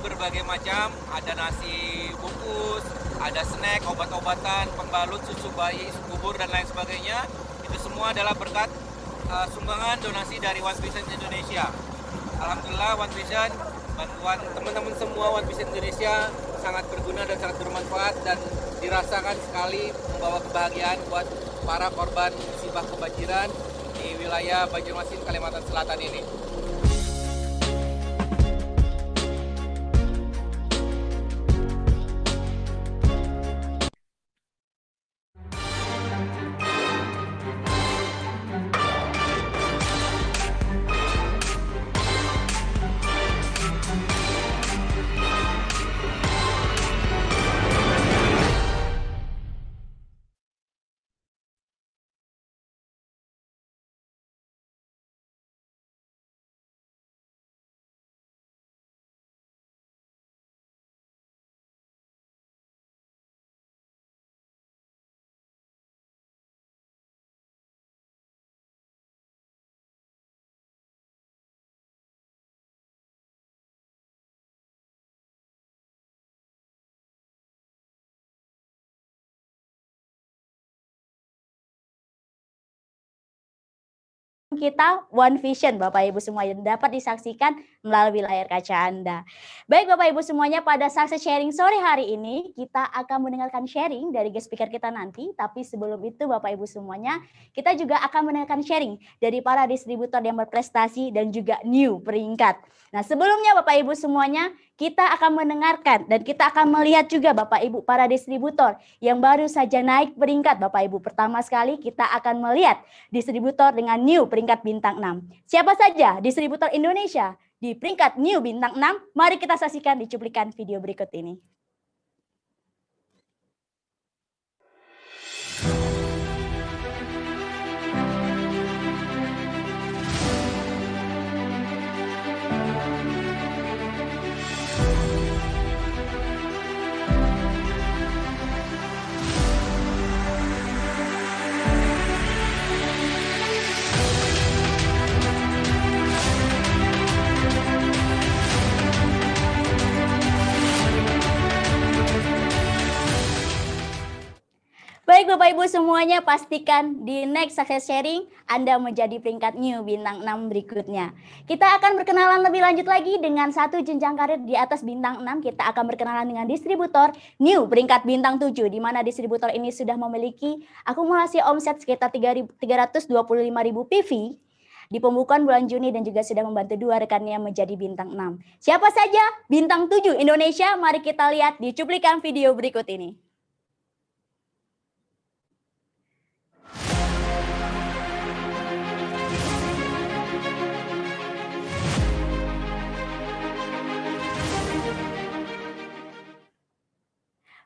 berbagai macam, ada nasi bungkus, ada snack, obat-obatan, pembalut, susu bayi, bubur dan lain sebagainya. Itu semua adalah berkat sumbangan donasi dari One Vision Indonesia. Alhamdulillah One Vision, bantuan teman-teman semua One Vision Indonesia sangat berguna dan sangat bermanfaat dan dirasakan sekali membawa kebahagiaan buat para korban musibah kebanjiran di wilayah Banjarmasin, Kalimantan Selatan ini. Kita One Vision Bapak Ibu semua yang dapat disaksikan melalui layar kaca Anda. Baik Bapak Ibu semuanya, pada Success Sharing sore hari ini kita akan mendengarkan sharing dari guest speaker kita nanti. Tapi sebelum itu Bapak Ibu semuanya, kita juga akan mendengarkan sharing dari para distributor yang berprestasi dan juga new peringkat. Nah sebelumnya Bapak Ibu semuanya, kita akan mendengarkan dan kita akan melihat juga Bapak Ibu para distributor yang baru saja naik peringkat Bapak Ibu. Pertama sekali kita akan melihat distributor dengan new peringkat bintang 6. Siapa saja distributor Indonesia di peringkat new bintang 6? Mari kita saksikan di cuplikan video berikut ini. Baik Bapak Ibu semuanya, pastikan di next Success Sharing Anda menjadi peringkat new bintang 6 berikutnya. Kita akan berkenalan lebih lanjut lagi dengan satu jenjang karir di atas bintang 6. Kita akan berkenalan dengan distributor new peringkat bintang 7, di mana distributor ini sudah memiliki akumulasi omset sekitar 325.000 PV di pembukaan bulan Juni dan juga sudah membantu dua rekannya menjadi bintang 6. Siapa saja bintang 7 Indonesia? Mari kita lihat di cuplikan video berikut ini.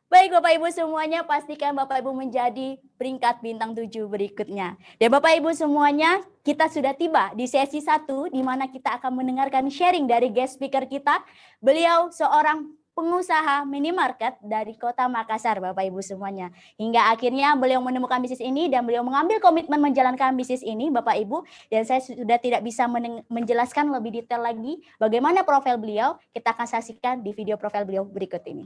Baik Bapak Ibu semuanya, pastikan Bapak Ibu menjadi peringkat bintang 7 berikutnya. Dan Bapak Ibu semuanya, kita sudah tiba di sesi 1 di mana kita akan mendengarkan sharing dari guest speaker kita. Beliau seorang pengusaha minimarket dari Kota Makassar Bapak Ibu semuanya. Hingga akhirnya beliau menemukan bisnis ini dan beliau mengambil komitmen menjalankan bisnis ini Bapak Ibu. Dan saya sudah tidak bisa menjelaskan lebih detail lagi bagaimana profil beliau. Kita akan saksikan di video profil beliau berikut ini.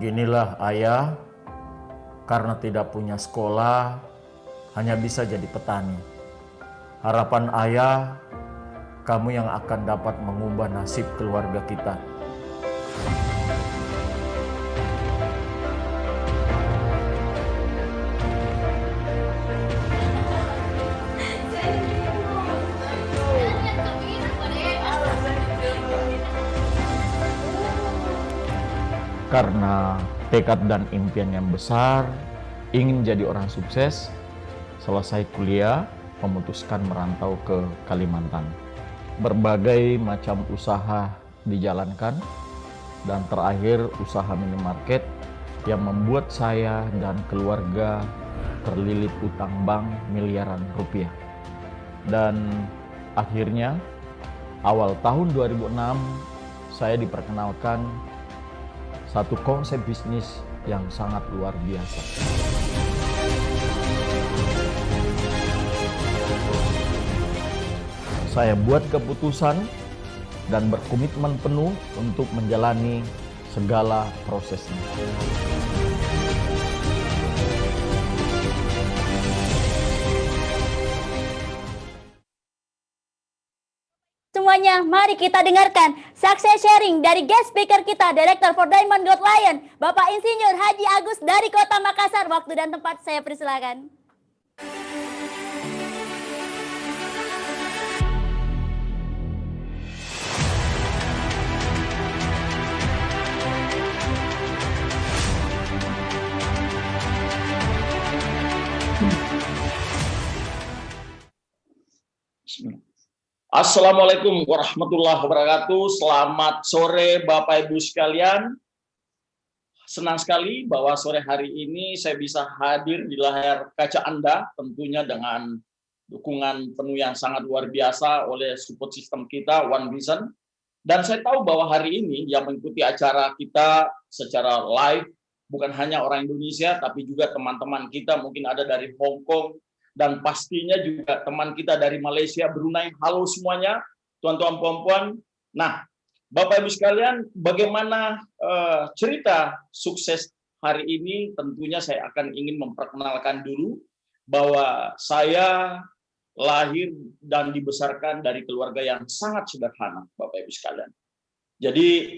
Beginilah ayah, karena tidak punya sekolah, hanya bisa jadi petani. Harapan ayah, kamu yang akan dapat mengubah nasib keluarga kita. Karena tekad dan impian yang besar, ingin jadi orang sukses, selesai kuliah, memutuskan merantau ke Kalimantan. Berbagai macam usaha dijalankan, dan terakhir usaha minimarket yang membuat saya dan keluarga terlilit utang bank miliaran rupiah. Dan akhirnya, awal tahun 2006, saya diperkenalkan satu konsep bisnis yang sangat luar biasa. Saya buat keputusan dan berkomitmen penuh untuk menjalani segala prosesnya. Semuanya, mari kita dengarkan success sharing dari guest speaker kita, Director for Diamond Gold Lion, Bapak Insinyur Haji Agus dari Kota Makassar. Waktu dan tempat saya persilakan. Assalamualaikum warahmatullahi wabarakatuh. Selamat sore Bapak Ibu sekalian. Senang sekali bahwa sore hari ini saya bisa hadir di layar kaca Anda, tentunya dengan dukungan penuh yang sangat luar biasa oleh support system kita, One Vision. Dan saya tahu bahwa hari ini yang mengikuti acara kita secara live bukan hanya orang Indonesia, tapi juga teman-teman kita mungkin ada dari Hong Kong, dan pastinya juga teman kita dari Malaysia, Brunei. Halo semuanya, tuan-tuan, puan-puan. Nah, Bapak Ibu sekalian, bagaimana cerita sukses hari ini? Tentunya saya akan ingin memperkenalkan dulu bahwa saya lahir dan dibesarkan dari keluarga yang sangat sederhana, Bapak Ibu sekalian. Jadi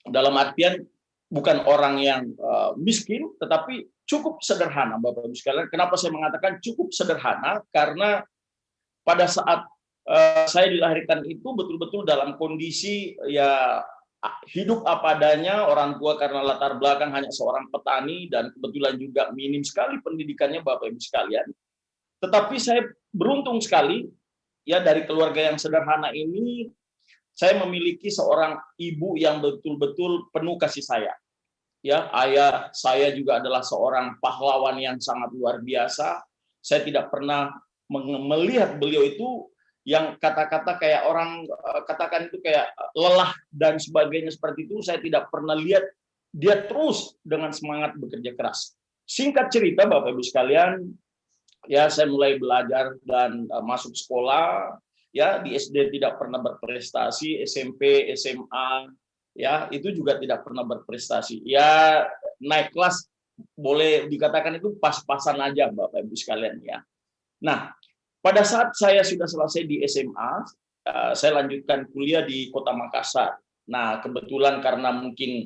dalam artian bukan orang yang miskin, tetapi cukup sederhana, Bapak Ibu sekalian. Kenapa saya mengatakan cukup sederhana? Karena pada saat saya dilahirkan itu betul-betul dalam kondisi ya hidup apa adanya, orang tua karena latar belakang hanya seorang petani dan kebetulan juga minim sekali pendidikannya, Bapak Ibu sekalian. Tetapi saya beruntung sekali ya dari keluarga yang sederhana ini, saya memiliki seorang ibu yang betul-betul penuh kasih sayang. Ya, ayah saya juga adalah seorang pahlawan yang sangat luar biasa. Saya tidak pernah melihat beliau itu yang kata-kata kayak orang katakan itu kayak lelah dan sebagainya seperti itu. Saya tidak pernah lihat dia terus dengan semangat bekerja keras. Singkat cerita, Bapak Ibu sekalian, ya saya mulai belajar dan masuk sekolah. Ya, di SD tidak pernah berprestasi, SMP, SMA, ya itu juga tidak pernah berprestasi. Ya naik kelas boleh dikatakan itu pas-pasan aja, Bapak Ibu sekalian ya. Nah, pada saat saya sudah selesai di SMA, saya lanjutkan kuliah di Kota Makassar. Nah, kebetulan karena mungkin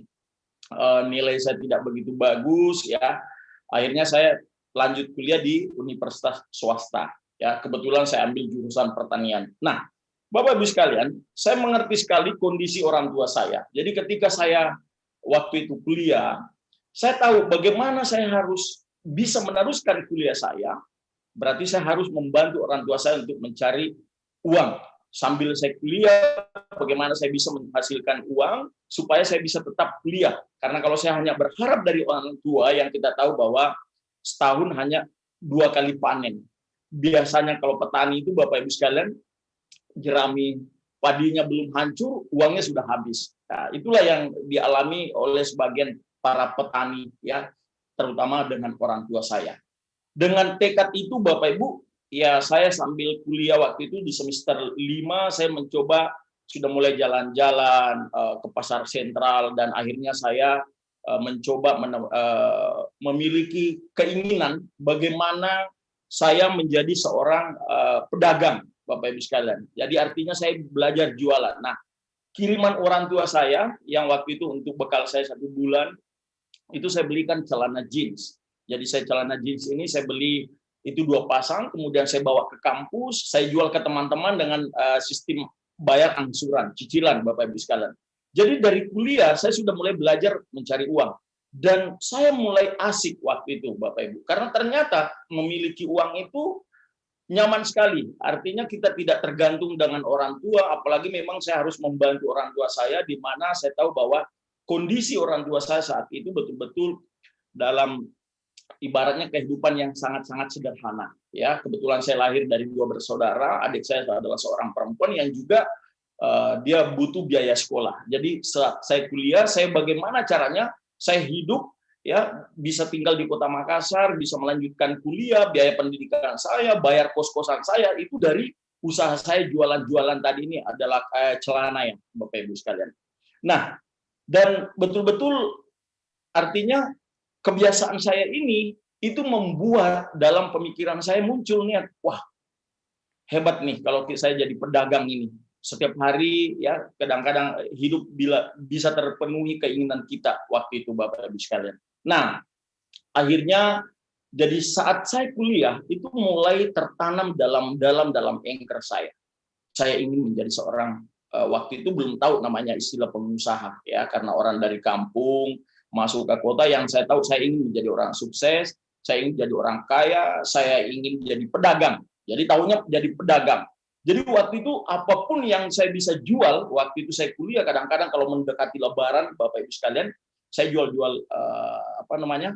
nilai saya tidak begitu bagus ya, akhirnya saya lanjut kuliah di universitas swasta. Ya, kebetulan saya ambil jurusan pertanian. Nah, Bapak Ibu sekalian, saya mengerti sekali kondisi orang tua saya. Jadi ketika saya waktu itu kuliah, saya tahu bagaimana saya harus bisa meneruskan kuliah saya. Berarti saya harus membantu orang tua saya untuk mencari uang. Sambil saya kuliah, bagaimana saya bisa menghasilkan uang supaya saya bisa tetap kuliah. Karena kalau saya hanya berharap dari orang tua yang kita tahu bahwa setahun hanya 2 kali panen. Biasanya kalau petani itu Bapak Ibu sekalian, jerami padinya belum hancur, uangnya sudah habis. Nah, itulah yang dialami oleh sebagian para petani, ya, terutama dengan orang tua saya. Dengan tekad itu, Bapak Ibu, ya saya sambil kuliah waktu itu di semester 5, saya mencoba sudah mulai jalan-jalan ke pasar sentral dan akhirnya saya mencoba memiliki keinginan bagaimana saya menjadi seorang pedagang, Bapak Ibu sekalian. Jadi artinya saya belajar jualan. Nah, kiriman orang tua saya yang waktu itu untuk bekal saya 1 bulan, itu saya belikan celana jeans. Jadi celana jeans ini saya beli itu 2 pasang, kemudian saya bawa ke kampus, saya jual ke teman-teman dengan sistem bayar angsuran, cicilan, Bapak Ibu sekalian. Jadi dari kuliah saya sudah mulai belajar mencari uang. Dan saya mulai asik waktu itu, Bapak Ibu. Karena ternyata memiliki uang itu nyaman sekali. Artinya kita tidak tergantung dengan orang tua, apalagi memang saya harus membantu orang tua saya, di mana saya tahu bahwa kondisi orang tua saya saat itu betul-betul dalam ibaratnya kehidupan yang sangat-sangat sederhana. Ya, kebetulan saya lahir dari 2 bersaudara, adik saya adalah seorang perempuan yang juga dia butuh biaya sekolah. Jadi saat saya kuliah, saya bagaimana caranya saya hidup, ya, bisa tinggal di Kota Makassar, bisa melanjutkan kuliah, biaya pendidikan saya, bayar kos-kosan saya, itu dari usaha saya jualan-jualan tadi ini adalah celana ya, Bapak Ibu sekalian. Nah, dan betul-betul artinya kebiasaan saya ini itu membuat dalam pemikiran saya muncul niat, wah, hebat nih kalau saya jadi pedagang ini. Setiap hari ya kadang-kadang hidup bila bisa terpenuhi keinginan kita waktu itu, Bapak Ibu sekalian. Nah, akhirnya jadi saat saya kuliah itu mulai tertanam dalam anchor saya. Saya ingin menjadi seorang waktu itu belum tahu namanya istilah pengusaha ya, karena orang dari kampung masuk ke kota, yang saya tahu saya ingin menjadi orang sukses, saya ingin jadi orang kaya, saya ingin jadi pedagang. Jadi tahunya jadi pedagang. Jadi waktu itu apapun yang saya bisa jual, waktu itu saya kuliah, kadang-kadang kalau mendekati Lebaran, Bapak Ibu sekalian, saya jual-jual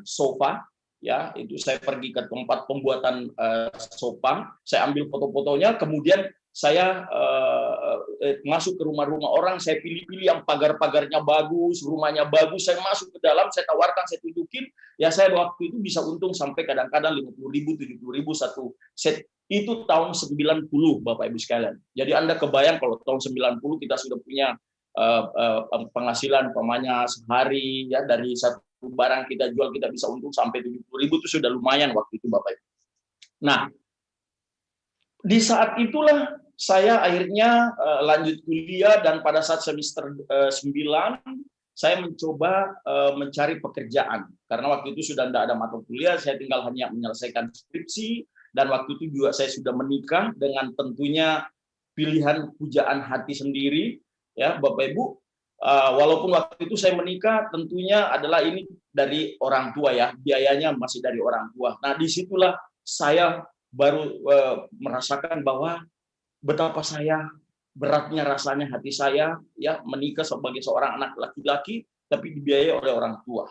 sofa, ya, itu saya pergi ke tempat pembuatan sofa, saya ambil foto-fotonya, kemudian saya masuk ke rumah-rumah orang, saya pilih-pilih yang pagar-pagarnya bagus, rumahnya bagus, saya masuk ke dalam, saya tawarkan, saya tunjukin, ya saya waktu itu bisa untung sampai kadang-kadang 50.000, 70.000 satu set. Itu tahun 90, Bapak Ibu sekalian. Jadi Anda kebayang kalau tahun 90 kita sudah punya penghasilan pemanya sehari, ya, dari satu barang kita jual kita bisa untung sampai 70.000, itu sudah lumayan waktu itu, Bapak Ibu. Nah, di saat itulah saya akhirnya lanjut kuliah, dan pada saat semester 9 saya mencoba mencari pekerjaan. Karena waktu itu sudah tidak ada mata kuliah, saya tinggal hanya menyelesaikan skripsi. Dan waktu itu juga saya sudah menikah dengan tentunya pilihan pujaan hati sendiri, ya Bapak Ibu. Walaupun waktu itu saya menikah tentunya adalah ini dari orang tua ya, biayanya masih dari orang tua. Nah, disitulah saya baru merasakan bahwa betapa saya beratnya rasanya hati saya ya menikah sebagai seorang anak laki-laki tapi dibiayai oleh orang tua.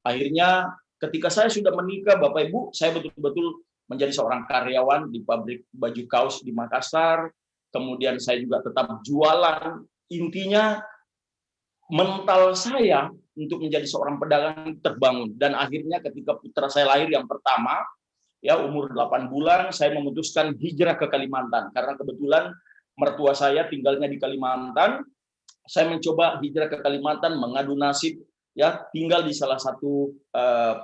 Akhirnya ketika saya sudah menikah, Bapak Ibu, saya betul-betul menjadi seorang karyawan di pabrik baju kaos di Makassar. Kemudian saya juga tetap jualan. Intinya mental saya untuk menjadi seorang pedagang terbangun. Dan akhirnya ketika putra saya lahir yang pertama, ya umur 8 bulan, saya memutuskan hijrah ke Kalimantan. Karena kebetulan mertua saya tinggalnya di Kalimantan. Saya mencoba hijrah ke Kalimantan, mengadu nasib, ya, tinggal di salah satu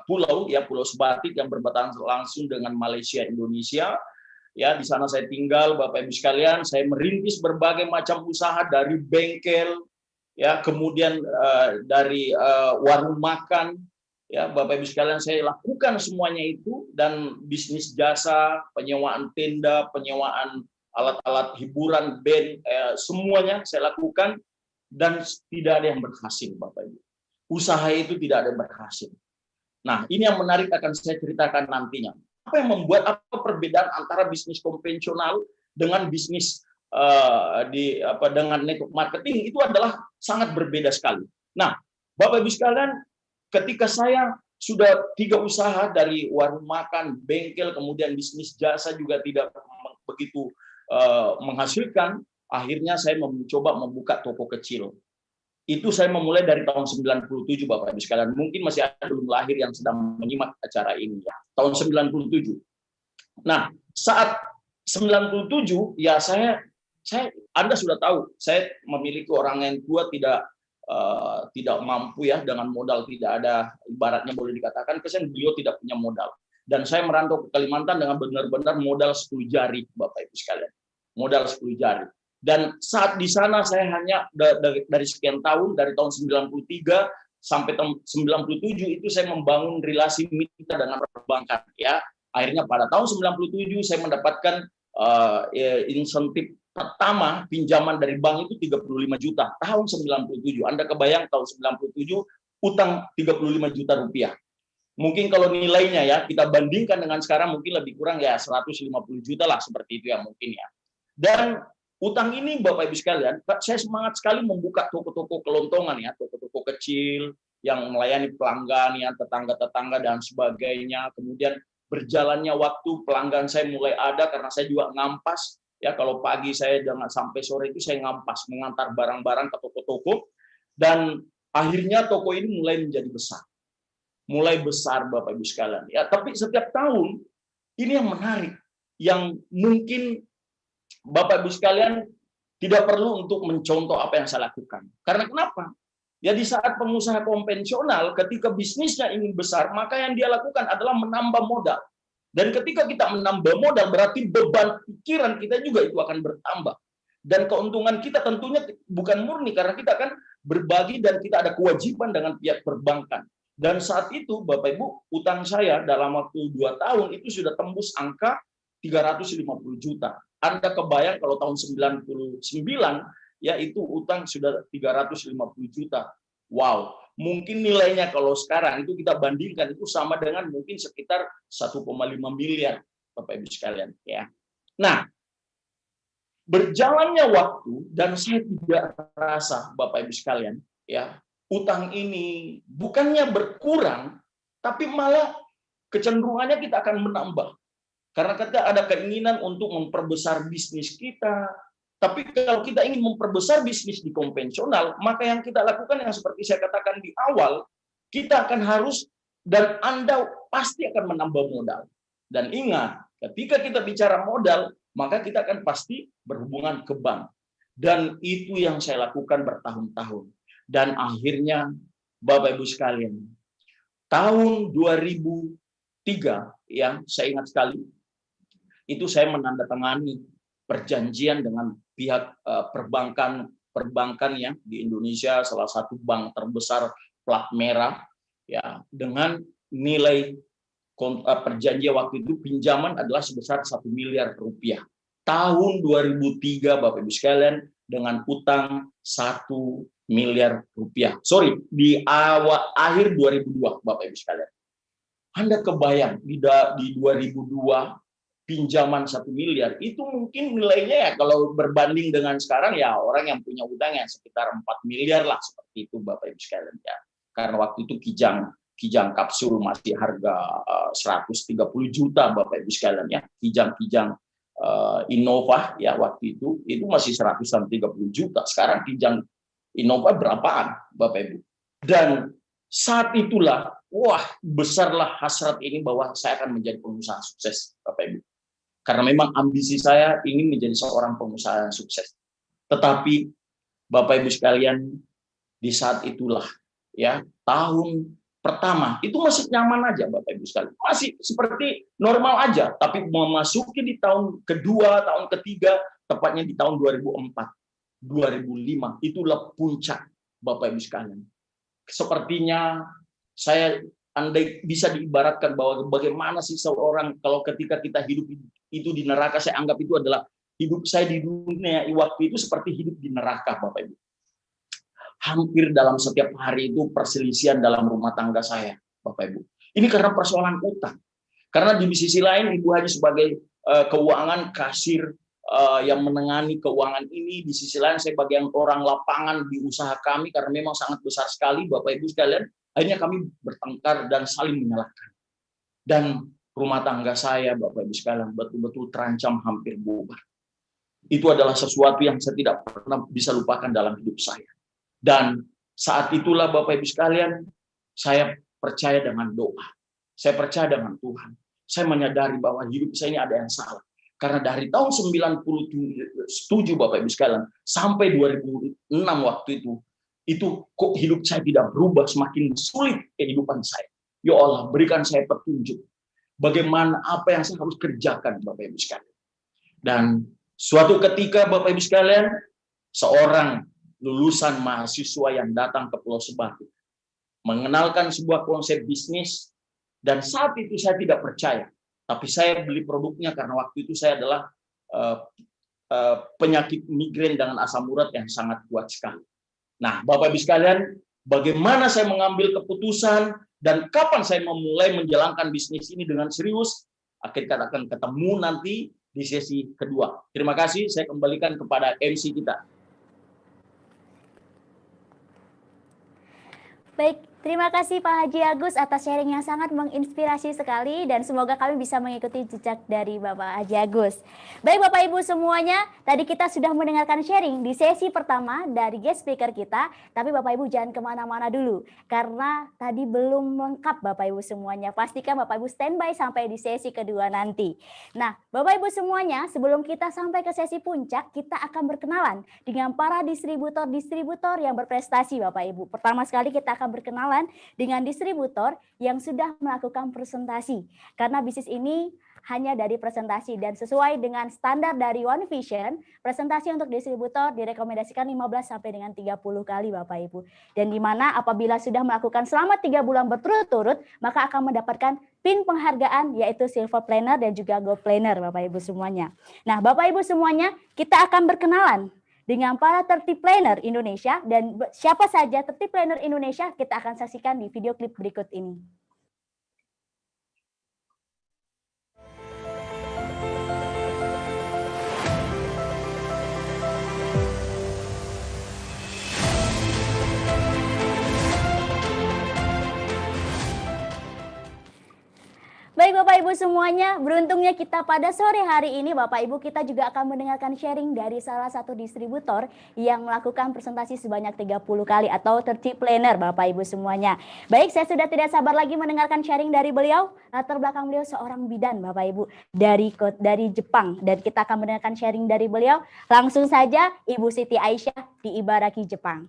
pulau, ya, Pulau Sebatik yang berbatasan langsung dengan Malaysia, Indonesia. Ya, di sana saya tinggal, Bapak Ibu sekalian. Saya merintis berbagai macam usaha, dari bengkel, ya, kemudian dari warung makan, ya, Bapak Ibu sekalian, saya lakukan semuanya itu, dan bisnis jasa, penyewaan tenda, penyewaan alat-alat hiburan, band, semuanya saya lakukan, dan tidak ada yang berhasil, Bapak Ibu. Usaha itu tidak ada yang berhasil. Nah, ini yang menarik akan saya ceritakan nantinya. Apa yang membuat, apa perbedaan antara bisnis konvensional dengan bisnis dengan network marketing, itu adalah sangat berbeda sekali. Nah, Bapak Ibu sekalian, ketika saya sudah 3 usaha, dari warung makan, bengkel, kemudian bisnis jasa juga tidak begitu menghasilkan, akhirnya saya mencoba membuka toko kecil. Itu saya memulai dari tahun 97, Bapak Ibu sekalian. Mungkin masih ada belum lahir yang sedang menyimak acara ini, ya. Tahun 97. Nah, saat 97 ya saya Anda sudah tahu, saya memiliki orang yang tua, tidak tidak mampu ya, dengan modal tidak ada, ibaratnya boleh dikatakan kesan beliau tidak punya modal. Dan saya merantau ke Kalimantan dengan benar-benar modal 10 jari, Bapak Ibu sekalian. Modal 10 jari. Dan saat di sana saya hanya dari sekian tahun, dari tahun 93 sampai tahun 97 itu saya membangun relasi mitra dengan perbankan ya. Akhirnya pada tahun 97 saya mendapatkan insentif pertama pinjaman dari bank itu 35 juta tahun 97. Anda kebayang tahun 97 utang 35 juta rupiah. Mungkin kalau nilainya ya kita bandingkan dengan sekarang mungkin lebih kurang ya 150 juta lah, seperti itu ya mungkin ya. Dan utang ini Bapak Ibu sekalian, saya semangat sekali membuka toko-toko kelontongan ya, toko-toko kecil yang melayani pelanggan ya, tetangga-tetangga dan sebagainya. Kemudian berjalannya waktu pelanggan saya mulai ada karena saya juga ngampas ya, kalau pagi saya dengan sampai sore itu saya ngampas mengantar barang-barang ke toko-toko, dan akhirnya toko ini mulai menjadi besar. Mulai besar Bapak Ibu sekalian ya. Tapi setiap tahun ini yang menarik, yang mungkin Bapak Ibu sekalian tidak perlu untuk mencontoh apa yang saya lakukan. Karena kenapa? Ya di saat pengusaha konvensional ketika bisnisnya ingin besar, maka yang dia lakukan adalah menambah modal. Dan ketika kita menambah modal berarti beban pikiran kita juga itu akan bertambah. Dan keuntungan kita tentunya bukan murni karena kita akan berbagi dan kita ada kewajiban dengan pihak perbankan. Dan saat itu Bapak Ibu, utang saya dalam waktu 2 tahun itu sudah tembus angka 350 juta. Anda kebayang kalau tahun 99 ya itu utang sudah 350 juta. Wow, mungkin nilainya kalau sekarang itu kita bandingkan itu sama dengan mungkin sekitar 1,5 miliar Bapak Ibu sekalian ya. Nah, berjalannya waktu dan saya tidak merasa Bapak Ibu sekalian ya, utang ini bukannya berkurang, tapi malah kecenderungannya kita akan menambah. Karena kita ada keinginan untuk memperbesar bisnis kita. Tapi kalau kita ingin memperbesar bisnis di konvensional, maka yang kita lakukan yang seperti saya katakan di awal, kita akan harus dan Anda pasti akan menambah modal. Dan ingat, ketika kita bicara modal, maka kita akan pasti berhubungan ke bank. Dan itu yang saya lakukan bertahun-tahun. Dan akhirnya Bapak Ibu sekalian, tahun 2003 ya, saya ingat sekali itu saya menandatangani perjanjian dengan pihak perbankan ya di Indonesia, salah satu bank terbesar plat merah ya, dengan nilai perjanjian waktu itu pinjaman adalah sebesar 1 miliar rupiah. Tahun 2003 Bapak Ibu sekalian dengan utang 1 miliar rupiah. Sorry, di akhir 2002 Bapak Ibu sekalian. Anda kebayang di 2002 pinjaman 1 miliar itu mungkin nilainya ya kalau berbanding dengan sekarang ya orang yang punya utang ya sekitar 4 miliar lah, seperti itu Bapak Ibu sekalian ya. Karena waktu itu kijang kapsul masih harga 130 juta Bapak Ibu sekalian ya. Kijang Innova ya waktu itu masih 130 juta. Sekarang kijang Innova berapaan Bapak Ibu? Dan saat itulah wah besarlah hasrat ini bahwa saya akan menjadi pengusaha sukses Bapak Ibu. Karena memang ambisi saya ingin menjadi seorang pengusaha yang sukses. Tetapi Bapak Ibu sekalian, di saat itulah ya, tahun pertama itu masih nyaman aja Bapak Ibu sekalian. Masih seperti normal aja, tapi memasuki di tahun kedua, tahun ketiga, tepatnya di tahun 2004, 2005, itulah puncak Bapak Ibu sekalian. Sepertinya andai bisa diibaratkan bahwa bagaimana sih seorang kalau ketika kita hidup itu di neraka, saya anggap itu adalah hidup saya di dunia waktu itu seperti hidup di neraka Bapak Ibu. Hampir dalam setiap hari itu perselisihan dalam rumah tangga saya Bapak Ibu. Ini karena persoalan utang. Karena di sisi lain Ibu Haji sebagai keuangan kasir yang menangani keuangan ini, di sisi lain saya bagian orang lapangan di usaha kami karena memang sangat besar sekali Bapak Ibu sekalian. Akhirnya kami bertengkar dan saling menyalahkan. Dan rumah tangga saya, Bapak Ibu sekalian, betul-betul terancam hampir bubar. Itu adalah sesuatu yang saya tidak pernah bisa lupakan dalam hidup saya. Dan saat itulah Bapak Ibu sekalian, saya percaya dengan doa. Saya percaya dengan Tuhan. Saya menyadari bahwa hidup saya ini ada yang salah. Karena dari tahun 97 Bapak Ibu sekalian, sampai 2006 waktu itu, Itu kok hidup saya tidak berubah, semakin sulit kehidupan saya. Ya Allah, berikan saya petunjuk. Bagaimana apa yang saya harus kerjakan, Bapak Ibu sekalian. Dan suatu ketika, Bapak Ibu sekalian, seorang lulusan mahasiswa yang datang ke Pulau Sebatu mengenalkan sebuah konsep bisnis, dan saat itu saya tidak percaya. Tapi saya beli produknya karena waktu itu saya adalah penyakit migrain dengan asam urat yang sangat kuat sekali. Nah, Bapak Ibu sekalian, bagaimana saya mengambil keputusan dan kapan saya memulai menjalankan bisnis ini dengan serius, kita akan ketemu nanti di sesi kedua. Terima kasih, saya kembalikan kepada MC kita. Baik, terima kasih Pak Haji Agus atas sharing yang sangat menginspirasi sekali, dan semoga kami bisa mengikuti jejak dari Bapak Haji Agus. Baik Bapak Ibu semuanya, tadi kita sudah mendengarkan sharing di sesi pertama dari guest speaker kita, tapi Bapak Ibu jangan kemana-mana dulu, karena tadi belum lengkap Bapak Ibu semuanya. Pastikan Bapak Ibu standby sampai di sesi kedua nanti. Nah Bapak Ibu semuanya, sebelum kita sampai ke sesi puncak, kita akan berkenalan dengan para distributor yang berprestasi Bapak Ibu. Pertama sekali kita akan berkenalan dengan distributor yang sudah melakukan presentasi, karena bisnis ini hanya dari presentasi dan sesuai dengan standar dari One Vision, presentasi untuk distributor direkomendasikan 15 sampai dengan 30 kali Bapak Ibu. Dan di mana apabila sudah melakukan selama 3 bulan berturut-turut, maka akan mendapatkan PIN penghargaan yaitu Silver Planner dan juga Gold Planner Bapak Ibu semuanya. Nah, Bapak Ibu semuanya, kita akan berkenalan dengan para 30 Planner Indonesia, dan siapa saja 30 Planner Indonesia kita akan saksikan di video klip berikut ini. Baik Bapak Ibu semuanya, beruntungnya kita pada sore hari ini Bapak Ibu kita juga akan mendengarkan sharing dari salah satu distributor yang melakukan presentasi sebanyak 30 kali atau 30 planner Bapak Ibu semuanya. Baik, saya sudah tidak sabar lagi mendengarkan sharing dari beliau. Latar belakang beliau seorang bidan Bapak Ibu dari Jepang, dan kita akan mendengarkan sharing dari beliau. Langsung saja Ibu Siti Aisyah di Ibaraki, Jepang.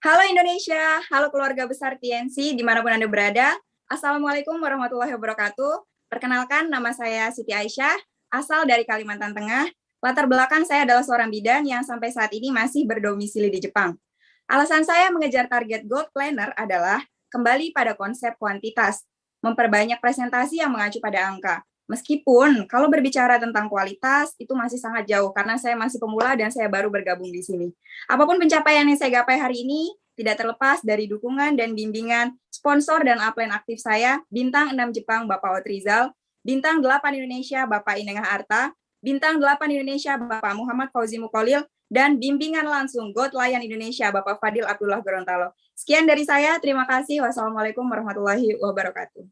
Halo Indonesia, halo keluarga besar TNC dimanapun Anda berada. Assalamualaikum warahmatullahi wabarakatuh. Perkenalkan, nama saya Siti Aisyah, asal dari Kalimantan Tengah. Latar belakang saya adalah seorang bidan yang sampai saat ini masih berdomisili di Jepang. Alasan saya mengejar target Gold Planner adalah kembali pada konsep kuantitas, memperbanyak presentasi yang mengacu pada angka. Meskipun kalau berbicara tentang kualitas itu masih sangat jauh karena saya masih pemula dan saya baru bergabung di sini. Apapun pencapaian yang saya gapai hari ini tidak terlepas dari dukungan dan bimbingan sponsor dan upline aktif saya, Bintang 6 Jepang Bapak Otrizal, Bintang 8 Indonesia Bapak Inengah Arta, Bintang 8 Indonesia Bapak Muhammad Fauzi Mukolil, dan bimbingan langsung God Layan Indonesia Bapak Fadil Abdullah Gorontalo. Sekian dari saya, terima kasih. Wassalamualaikum warahmatullahi wabarakatuh.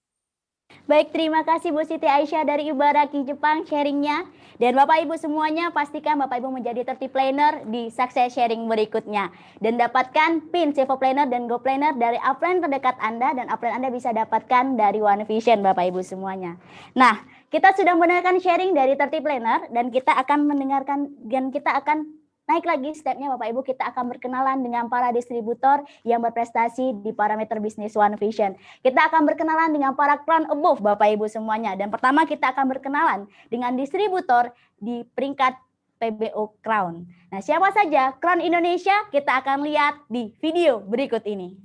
Baik, terima kasih Bu Siti Aisyah dari Ibaraki, Jepang sharingnya. Dan Bapak Ibu semuanya pastikan Bapak Ibu menjadi 30 planner di success sharing berikutnya. Dan dapatkan PIN Silver Planner dan Gold Planner dari upline terdekat Anda, dan upline Anda bisa dapatkan dari One Vision Bapak Ibu semuanya. Nah, kita sudah mendengarkan sharing dari 30 planner, dan kita akan naik lagi stepnya Bapak Ibu, kita akan berkenalan dengan para distributor yang berprestasi di parameter bisnis One Vision. Kita akan berkenalan dengan para crown above Bapak Ibu semuanya. Dan pertama kita akan berkenalan dengan distributor di peringkat PBO Crown. Nah, siapa saja Crown Indonesia kita akan lihat di video berikut ini.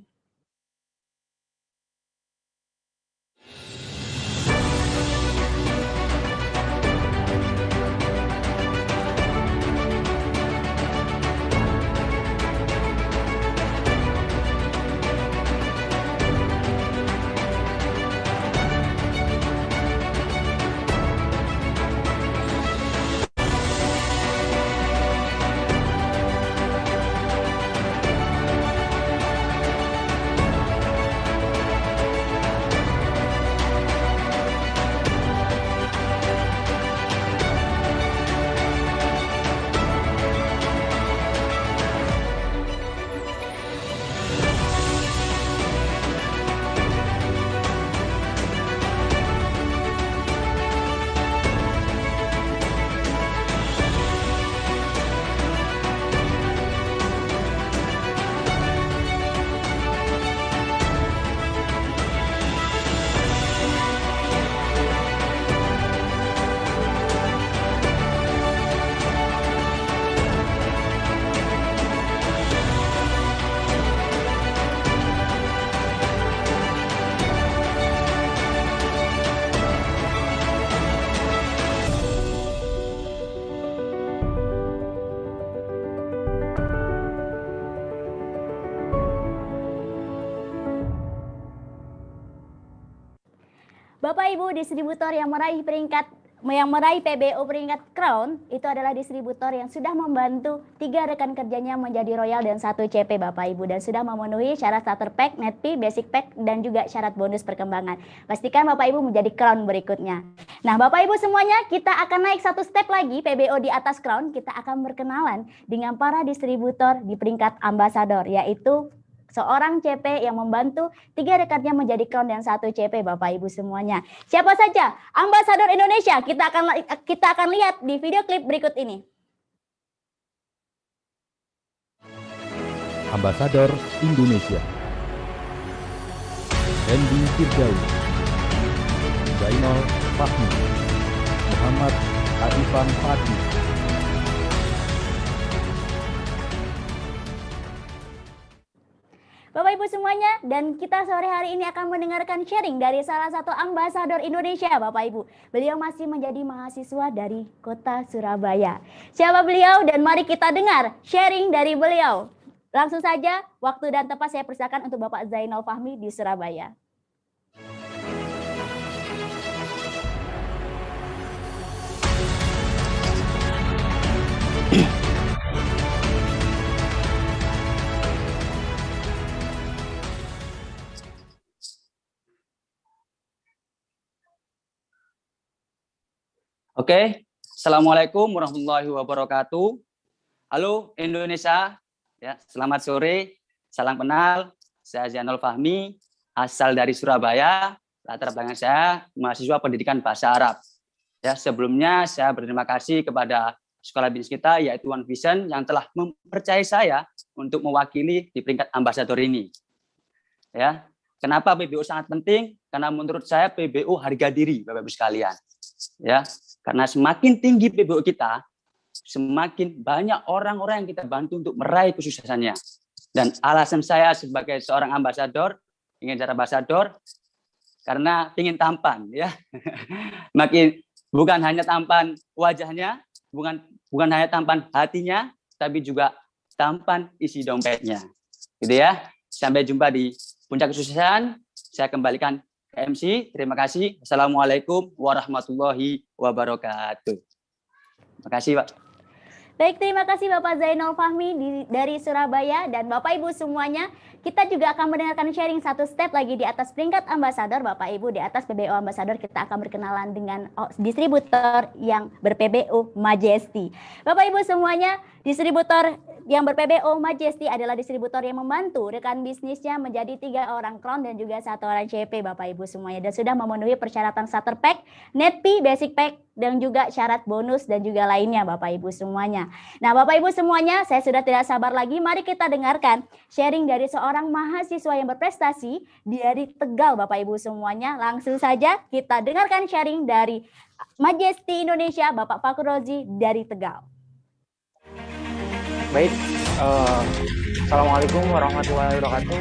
Bapak Ibu, distributor yang meraih PBO peringkat Crown itu adalah distributor yang sudah membantu 3 rekan kerjanya menjadi Royal dan 1 CP Bapak Ibu, dan sudah memenuhi syarat starter pack, net fee, basic pack, dan juga syarat bonus perkembangan. Pastikan Bapak Ibu menjadi Crown berikutnya. Nah Bapak Ibu semuanya, kita akan naik 1 step lagi PBO di atas Crown. Kita akan berkenalan dengan para distributor di peringkat Ambassador, yaitu seorang CP yang membantu 3 rekannya menjadi Crown dan 1 CP Bapak Ibu semuanya. Siapa saja Ambasador Indonesia? Kita akan lihat di video klip berikut ini. Ambasador Indonesia Hendy Firdaus, Zainal Fahmi, Muhammad Arifan Fadli. Bapak Ibu semuanya, dan kita sore hari ini akan mendengarkan sharing dari salah satu ambasador Indonesia Bapak Ibu. Beliau masih menjadi mahasiswa dari kota Surabaya. Siapa beliau? Dan mari kita dengar sharing dari beliau. Langsung saja, waktu dan tempat saya persilakan untuk Bapak Zainal Fahmi di Surabaya. Oke, Assalamualaikum warahmatullahi wabarakatuh. Halo Indonesia, ya, selamat sore, salam kenal. Saya Zainal Fahmi, asal dari Surabaya. Latar belakang saya mahasiswa pendidikan bahasa Arab. Ya, sebelumnya saya berterima kasih kepada sekolah bisnis kita, yaitu One Vision, yang telah mempercayai saya untuk mewakili di peringkat ambasador ini. Ya, kenapa PBO sangat penting? Karena menurut saya PBO harga diri, Bapak Ibu sekalian. Ya, karena semakin tinggi PBO kita, semakin banyak orang-orang yang kita bantu untuk meraih kesuksesannya. Dan alasan saya sebagai seorang ambasador, ingin jadi ambasador, karena ingin tampan, ya. Makin bukan hanya tampan wajahnya, bukan hanya tampan hatinya, tapi juga tampan isi dompetnya. Gitu ya. Sampai jumpa di puncak kesuksesan. Saya kembalikan MC, terima kasih. Assalamualaikum warahmatullahi wabarakatuh. Terima kasih, Pak. Baik, terima kasih Bapak Zainal Fahmi dari Surabaya, dan Bapak Ibu semuanya, kita juga akan mendengarkan sharing 1 step lagi di atas peringkat ambasador. Bapak Ibu, di atas PBO ambasador kita akan berkenalan dengan distributor yang ber-PBO Majesty. Bapak Ibu semuanya, distributor yang ber-PBO Majesty adalah distributor yang membantu rekan bisnisnya menjadi 3 orang Crown dan juga 1 orang CP Bapak Ibu semuanya, dan sudah memenuhi persyaratan starter pack, net fee, basic pack, dan juga syarat bonus dan juga lainnya Bapak Ibu semuanya. Nah Bapak Ibu semuanya, saya sudah tidak sabar lagi, mari kita dengarkan sharing dari seorang mahasiswa yang berprestasi dari Tegal Bapak Ibu semuanya. Langsung saja kita dengarkan sharing dari Majesty Indonesia Bapak Fakhrozi dari Tegal. Baik, Assalamualaikum warahmatullahi wabarakatuh.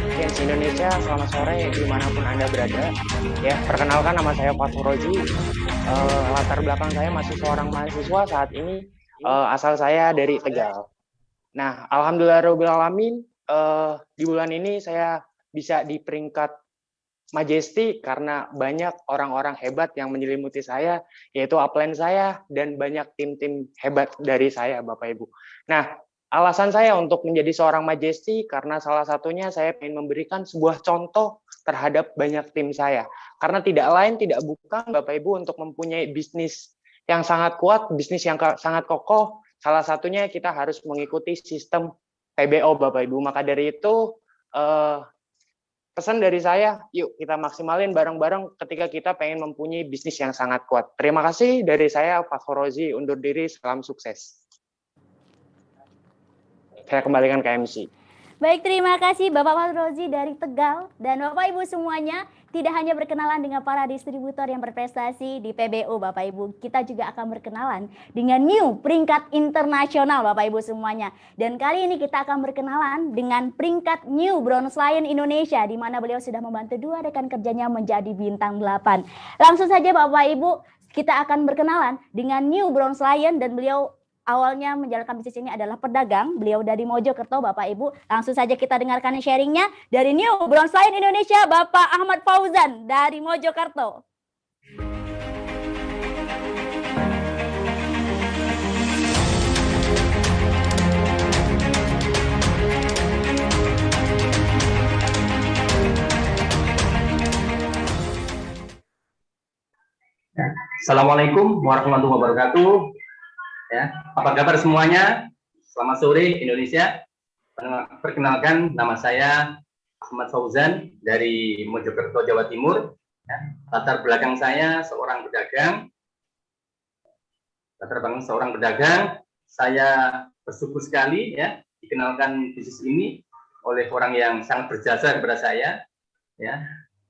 TNC Indonesia, selamat sore dimanapun Anda berada. Ya, perkenalkan nama saya Fakhrozi. Latar belakang saya masih seorang mahasiswa saat ini. Asal saya dari Tegal. Nah, alhamdulillahirobbilalamin, di bulan ini saya bisa di peringkat Majesty karena banyak orang-orang hebat yang menyelimuti saya, yaitu upline saya dan banyak tim-tim hebat dari saya, Bapak Ibu. Nah, alasan saya untuk menjadi seorang Majesty karena salah satunya saya ingin memberikan sebuah contoh terhadap banyak tim saya. Karena tidak lain tidak bukan Bapak Ibu untuk mempunyai bisnis yang sangat kuat, bisnis yang sangat kokoh, salah satunya kita harus mengikuti sistem PBO Bapak Ibu. Maka dari itu pesan dari saya, yuk kita maksimalin bareng-bareng ketika kita pengen mempunyai bisnis yang sangat kuat. Terima kasih dari saya, Fakhrozi, undur diri, salam sukses. Saya kembalikan ke MC. Baik, terima kasih Bapak Fakhrozi dari Tegal, dan Bapak Ibu semuanya, tidak hanya berkenalan dengan para distributor yang berprestasi di PBO Bapak Ibu, kita juga akan berkenalan dengan new peringkat internasional Bapak Ibu semuanya. Dan kali ini kita akan berkenalan dengan peringkat new Bronze Lion Indonesia, di mana beliau sudah membantu 2 rekan kerjanya menjadi bintang 8. Langsung saja Bapak Ibu, kita akan berkenalan dengan new Bronze Lion, dan beliau awalnya menjalankan bisnis ini adalah pedagang. Beliau dari Mojokerto Bapak Ibu. Langsung saja kita dengarkan sharingnya dari new Bronze Lion Indonesia Bapak Ahmad Fauzan dari Mojokerto. Assalamualaikum warahmatullahi wabarakatuh. Ya, apa kabar semuanya? Selamat sore Indonesia. Perkenalkan, nama saya Ahmad Fauzan dari Mojokerto, Jawa Timur. Ya, latar belakang saya seorang pedagang. Saya bersyukur sekali ya dikenalkan bisnis ini oleh orang yang sangat berjasa kepada saya. Ya,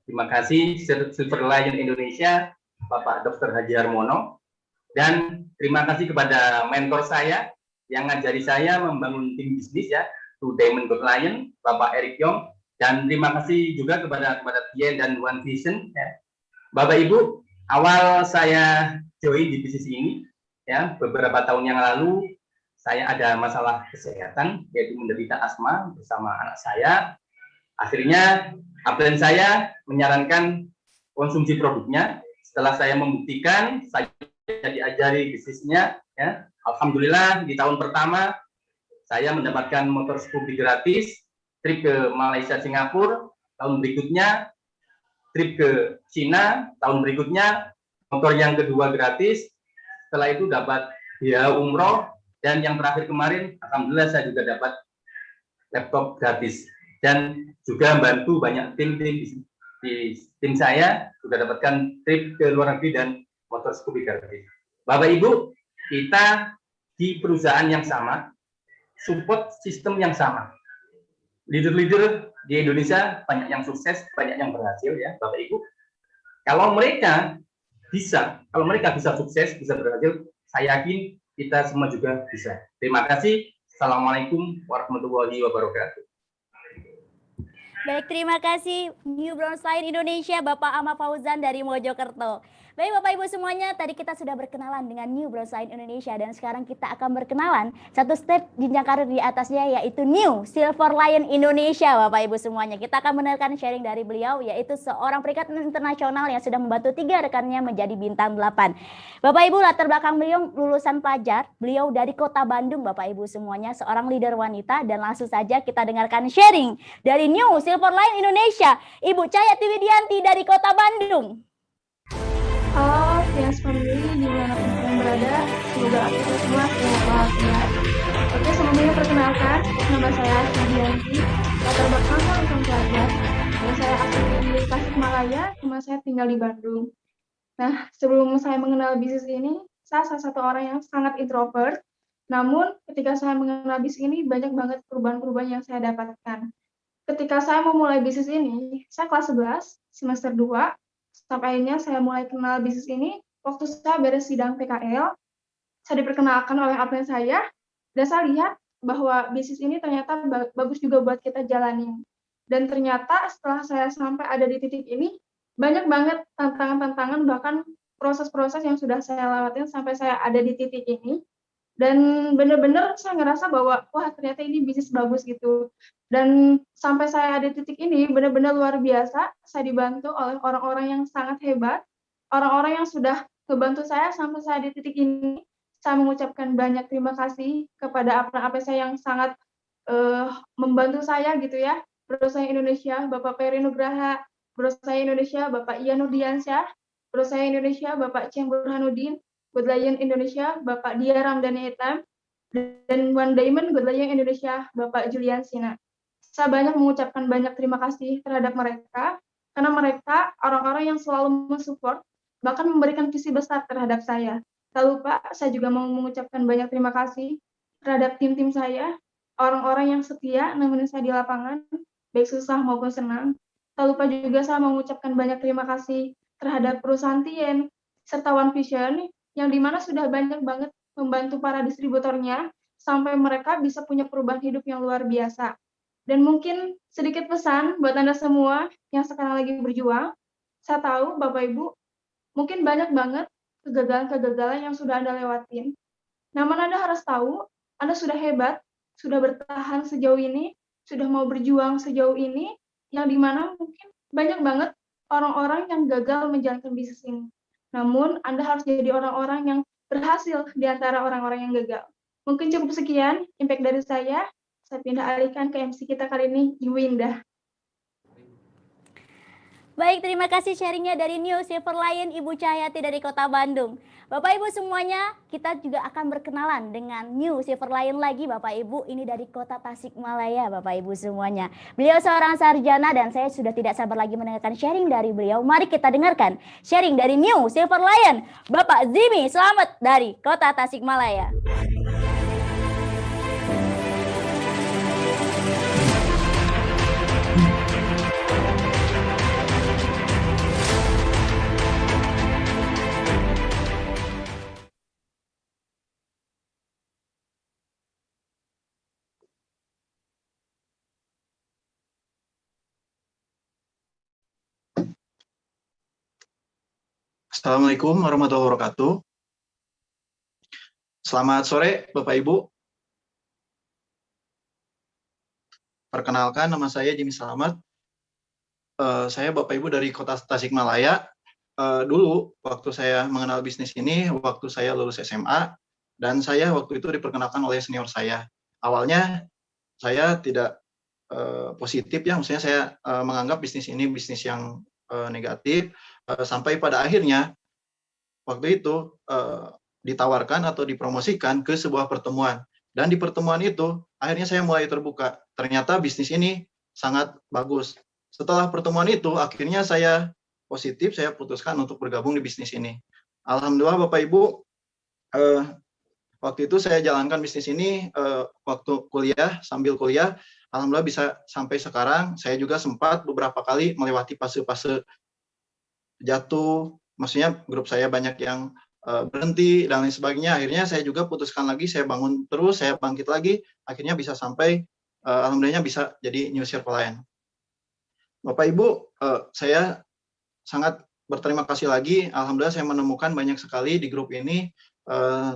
terima kasih Silver Lion Indonesia, Bapak Dr. Haji Harmono, dan terima kasih kepada mentor saya yang ngajari saya membangun tim bisnis ya, To Diamond Gold Lion, Bapak Eric Yong, dan terima kasih juga kepada Tien dan One Vision. Ya. Bapak Ibu, awal saya join di bisnis ini, ya beberapa tahun yang lalu saya ada masalah kesehatan, yaitu menderita asma bersama anak saya. Akhirnya upline saya menyarankan konsumsi produknya. Setelah saya membuktikan, saya diajari bisnisnya, ya. Alhamdulillah di tahun pertama saya mendapatkan motor Scoopy gratis, trip ke Malaysia, Singapura. Tahun berikutnya trip ke Cina, tahun berikutnya motor yang kedua gratis. Setelah itu dapat biaya umroh, dan yang terakhir kemarin alhamdulillah saya juga dapat laptop gratis, dan juga membantu banyak tim saya juga dapatkan trip ke luar negeri dan motor Scoopy gratis. Bapak Ibu, kita di perusahaan yang sama, support sistem yang sama. Leader-leader di Indonesia banyak yang sukses, banyak yang berhasil ya Bapak Ibu. Kalau mereka bisa sukses, bisa berhasil, saya yakin kita semua juga bisa. Terima kasih. Assalamualaikum warahmatullahi wabarakatuh. Baik, terima kasih New Bronze Lion Indonesia, Bapak Ahmad Fauzan dari Mojokerto. Baik Bapak Ibu semuanya, tadi kita sudah berkenalan dengan New Bronze Lion Indonesia, dan sekarang kita akan berkenalan satu step jenjang karir di atasnya, yaitu New Silver Lion Indonesia. Bapak Ibu semuanya, kita akan mendengarkan sharing dari beliau, yaitu seorang peringkat internasional yang sudah membantu 3 rekannya menjadi bintang 8. Bapak Ibu, latar belakang beliau lulusan pelajar, beliau dari Kota Bandung Bapak Ibu semuanya, seorang leader wanita, dan langsung saja kita dengarkan sharing dari New Silver Lion Indonesia, Ibu Cahya Tiwidianti dari Kota Bandung. Halo, Fians Family dimanapun kalian berada, semoga kita semua sehat walafiat. Oke, sebelumnya perkenalkan, nama saya Tiwidianti, latar belakang lulusan pelajar, dan saya asli di Tasikmalaya, cuma saya tinggal di Bandung. Nah, sebelum saya mengenal bisnis ini, saya salah satu orang yang sangat introvert. Namun, ketika saya mengenal bisnis ini, banyak banget perubahan-perubahan yang saya dapatkan. Ketika saya memulai bisnis ini, saya kelas 11, semester 2, sampai akhirnya saya mulai kenal bisnis ini, waktu saya beres sidang PKL, saya diperkenalkan oleh upline saya, dan saya lihat bahwa bisnis ini ternyata bagus juga buat kita jalanin. Dan ternyata setelah saya sampai ada di titik ini, banyak banget tantangan-tantangan, bahkan proses-proses yang sudah saya lewatin sampai saya ada di titik ini. Dan benar-benar saya ngerasa bahwa, wah ternyata ini bisnis bagus gitu. Dan sampai saya ada di titik ini, benar-benar luar biasa. Saya dibantu oleh orang-orang yang sangat hebat, orang-orang yang sudah membantu saya sampai saya di titik ini. Saya mengucapkan banyak terima kasih kepada upline saya yang sangat membantu saya gitu ya. Bro saya Indonesia, Bapak Peri Nugraha, Bro saya Indonesia, Bapak Ian Nurdiansyah, Bro saya Indonesia, Bapak Cem Burhanuddin, Good Lion Indonesia, Bapak Dia Ramdhani Hitam, dan One Diamond Good Lion Indonesia, Bapak Julian Sina. Saya banyak mengucapkan banyak terima kasih terhadap mereka, karena mereka orang-orang yang selalu mensupport, bahkan memberikan visi besar terhadap saya. Tak lupa, saya juga mau mengucapkan banyak terima kasih terhadap tim-tim saya, orang-orang yang setia nemenin saya di lapangan, baik susah maupun senang. Tak lupa juga saya mengucapkan banyak terima kasih terhadap perusahaan Tien, serta One Vision, yang dimana sudah banyak banget membantu para distributornya, sampai mereka bisa punya perubahan hidup yang luar biasa. Dan mungkin sedikit pesan buat Anda semua yang sekarang lagi berjuang, saya tahu Bapak Ibu, mungkin banyak banget kegagalan-kegagalan yang sudah Anda lewatin. Namun Anda harus tahu, Anda sudah hebat, sudah bertahan sejauh ini, sudah mau berjuang sejauh ini, yang dimana mungkin banyak banget orang-orang yang gagal menjalankan bisnis ini. Namun, Anda harus jadi orang-orang yang berhasil di antara orang-orang yang gagal. Mungkin cukup sekian impact dari saya. Saya pindah alihkan ke MC kita kali ini, Ibu Indah. Baik, terima kasih sharingnya dari New Silver Lion Ibu Cahyati dari Kota Bandung. Bapak Ibu semuanya, kita juga akan berkenalan dengan New Silver Lion lagi Bapak Ibu. Ini dari Kota Tasikmalaya Bapak Ibu semuanya. Beliau seorang sarjana dan saya sudah tidak sabar lagi mendengarkan sharing dari beliau. Mari kita dengarkan sharing dari New Silver Lion, Bapak Zimi Selamat dari Kota Tasikmalaya. Assalamualaikum warahmatullahi wabarakatuh. Selamat sore Bapak Ibu. Perkenalkan, nama saya Jimmy Selamat. Saya Bapak Ibu dari Kota Tasikmalaya. Dulu waktu saya mengenal bisnis ini, waktu saya lulus SMA, dan saya waktu itu diperkenalkan oleh senior saya. Awalnya saya tidak positif ya, maksudnya saya menganggap bisnis ini bisnis yang negatif, sampai pada akhirnya waktu itu ditawarkan atau dipromosikan ke sebuah pertemuan, dan di pertemuan itu akhirnya saya mulai terbuka, ternyata bisnis ini sangat bagus. Setelah pertemuan itu akhirnya saya positif, saya putuskan untuk bergabung di bisnis ini. Alhamdulillah Bapak Ibu, waktu itu saya jalankan bisnis ini waktu kuliah, sambil kuliah, alhamdulillah bisa sampai sekarang. Saya juga sempat beberapa kali melewati fase-fase jatuh, maksudnya grup saya banyak yang berhenti dan lain sebagainya. Akhirnya saya juga putuskan lagi, saya bangun terus, saya bangkit lagi, akhirnya bisa sampai alhamdulillahnya bisa jadi New Silver Lion. Bapak Ibu, saya sangat berterima kasih lagi, alhamdulillah saya menemukan banyak sekali di grup ini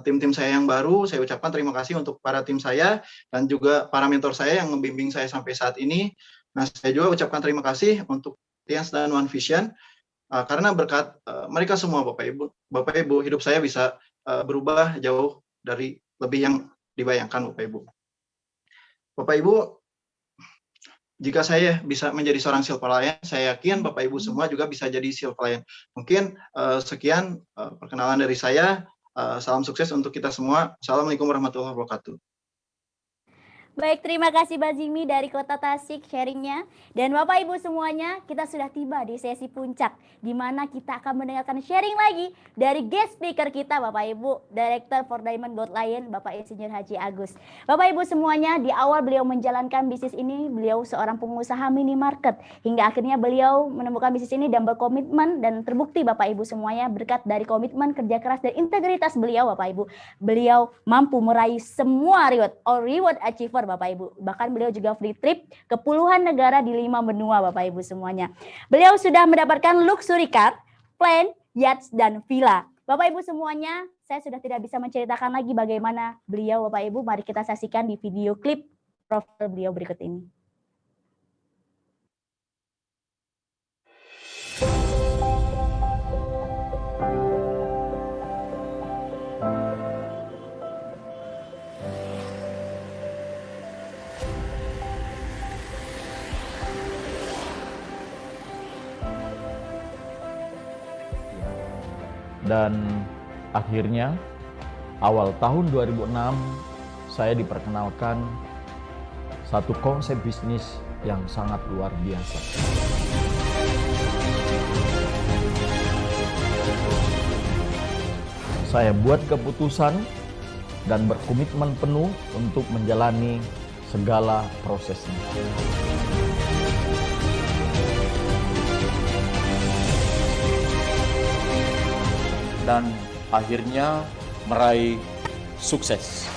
tim-tim saya yang baru. Saya ucapkan terima kasih untuk para tim saya dan juga para mentor saya yang membimbing saya sampai saat ini. Nah, saya juga ucapkan terima kasih untuk Tians dan One Vision, karena berkat mereka semua Bapak Ibu, hidup saya bisa berubah jauh dari lebih yang dibayangkan Bapak Ibu. Bapak Ibu, jika saya bisa menjadi seorang Silver Lion, saya yakin Bapak Ibu semua juga bisa jadi Silver Lion. Mungkin sekian perkenalan dari saya. Salam sukses untuk kita semua. Assalamualaikum warahmatullahi wabarakatuh. Baik, terima kasih Mbak Zimi dari Kota Tasik sharingnya. Dan Bapak Ibu semuanya, kita sudah tiba di sesi puncak, di mana kita akan mendengarkan sharing lagi dari guest speaker kita Bapak Ibu, Director for Diamond Gold Lion, Bapak Insinyur Haji Agus. Bapak Ibu semuanya, di awal beliau menjalankan bisnis ini, beliau seorang pengusaha minimarket, hingga akhirnya beliau menemukan bisnis ini dan berkomitmen, dan terbukti Bapak Ibu semuanya berkat dari komitmen, kerja keras, dan integritas beliau Bapak Ibu. Beliau mampu meraih semua reward achiever Bapak Ibu. Bahkan beliau juga free trip ke puluhan negara di 5 benua Bapak Ibu semuanya. Beliau sudah mendapatkan luxury car, plane, yachts, dan villa. Bapak Ibu semuanya, saya sudah tidak bisa menceritakan lagi bagaimana beliau Bapak Ibu. Mari kita saksikan di video klip profil beliau berikut ini. Dan akhirnya awal tahun 2006 saya diperkenalkan satu konsep bisnis yang sangat luar biasa. Saya buat keputusan dan berkomitmen penuh untuk menjalani segala prosesnya. Dan akhirnya meraih sukses.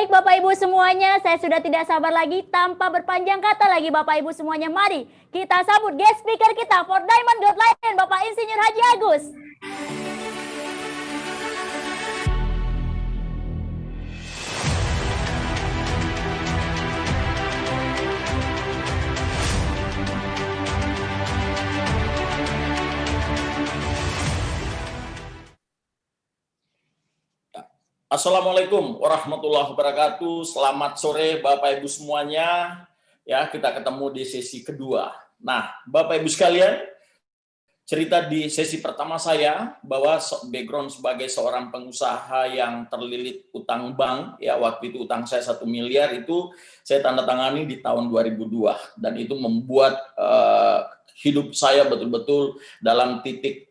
Baik Bapak Ibu semuanya, saya sudah tidak sabar lagi tanpa berpanjang kata lagi Bapak Ibu semuanya. Mari kita sambut guest speaker kita for Diamond God Lion, Bapak Insinyur Haji Agus. Assalamualaikum warahmatullahi wabarakatuh. Selamat sore Bapak Ibu semuanya. Ya, kita ketemu di sesi kedua. Nah, Bapak Ibu sekalian, cerita di sesi pertama saya bahwa background sebagai seorang pengusaha yang terlilit utang bank, ya waktu itu utang saya 1 miliar itu saya tanda tangani di tahun 2002 dan itu membuat hidup saya betul-betul dalam titik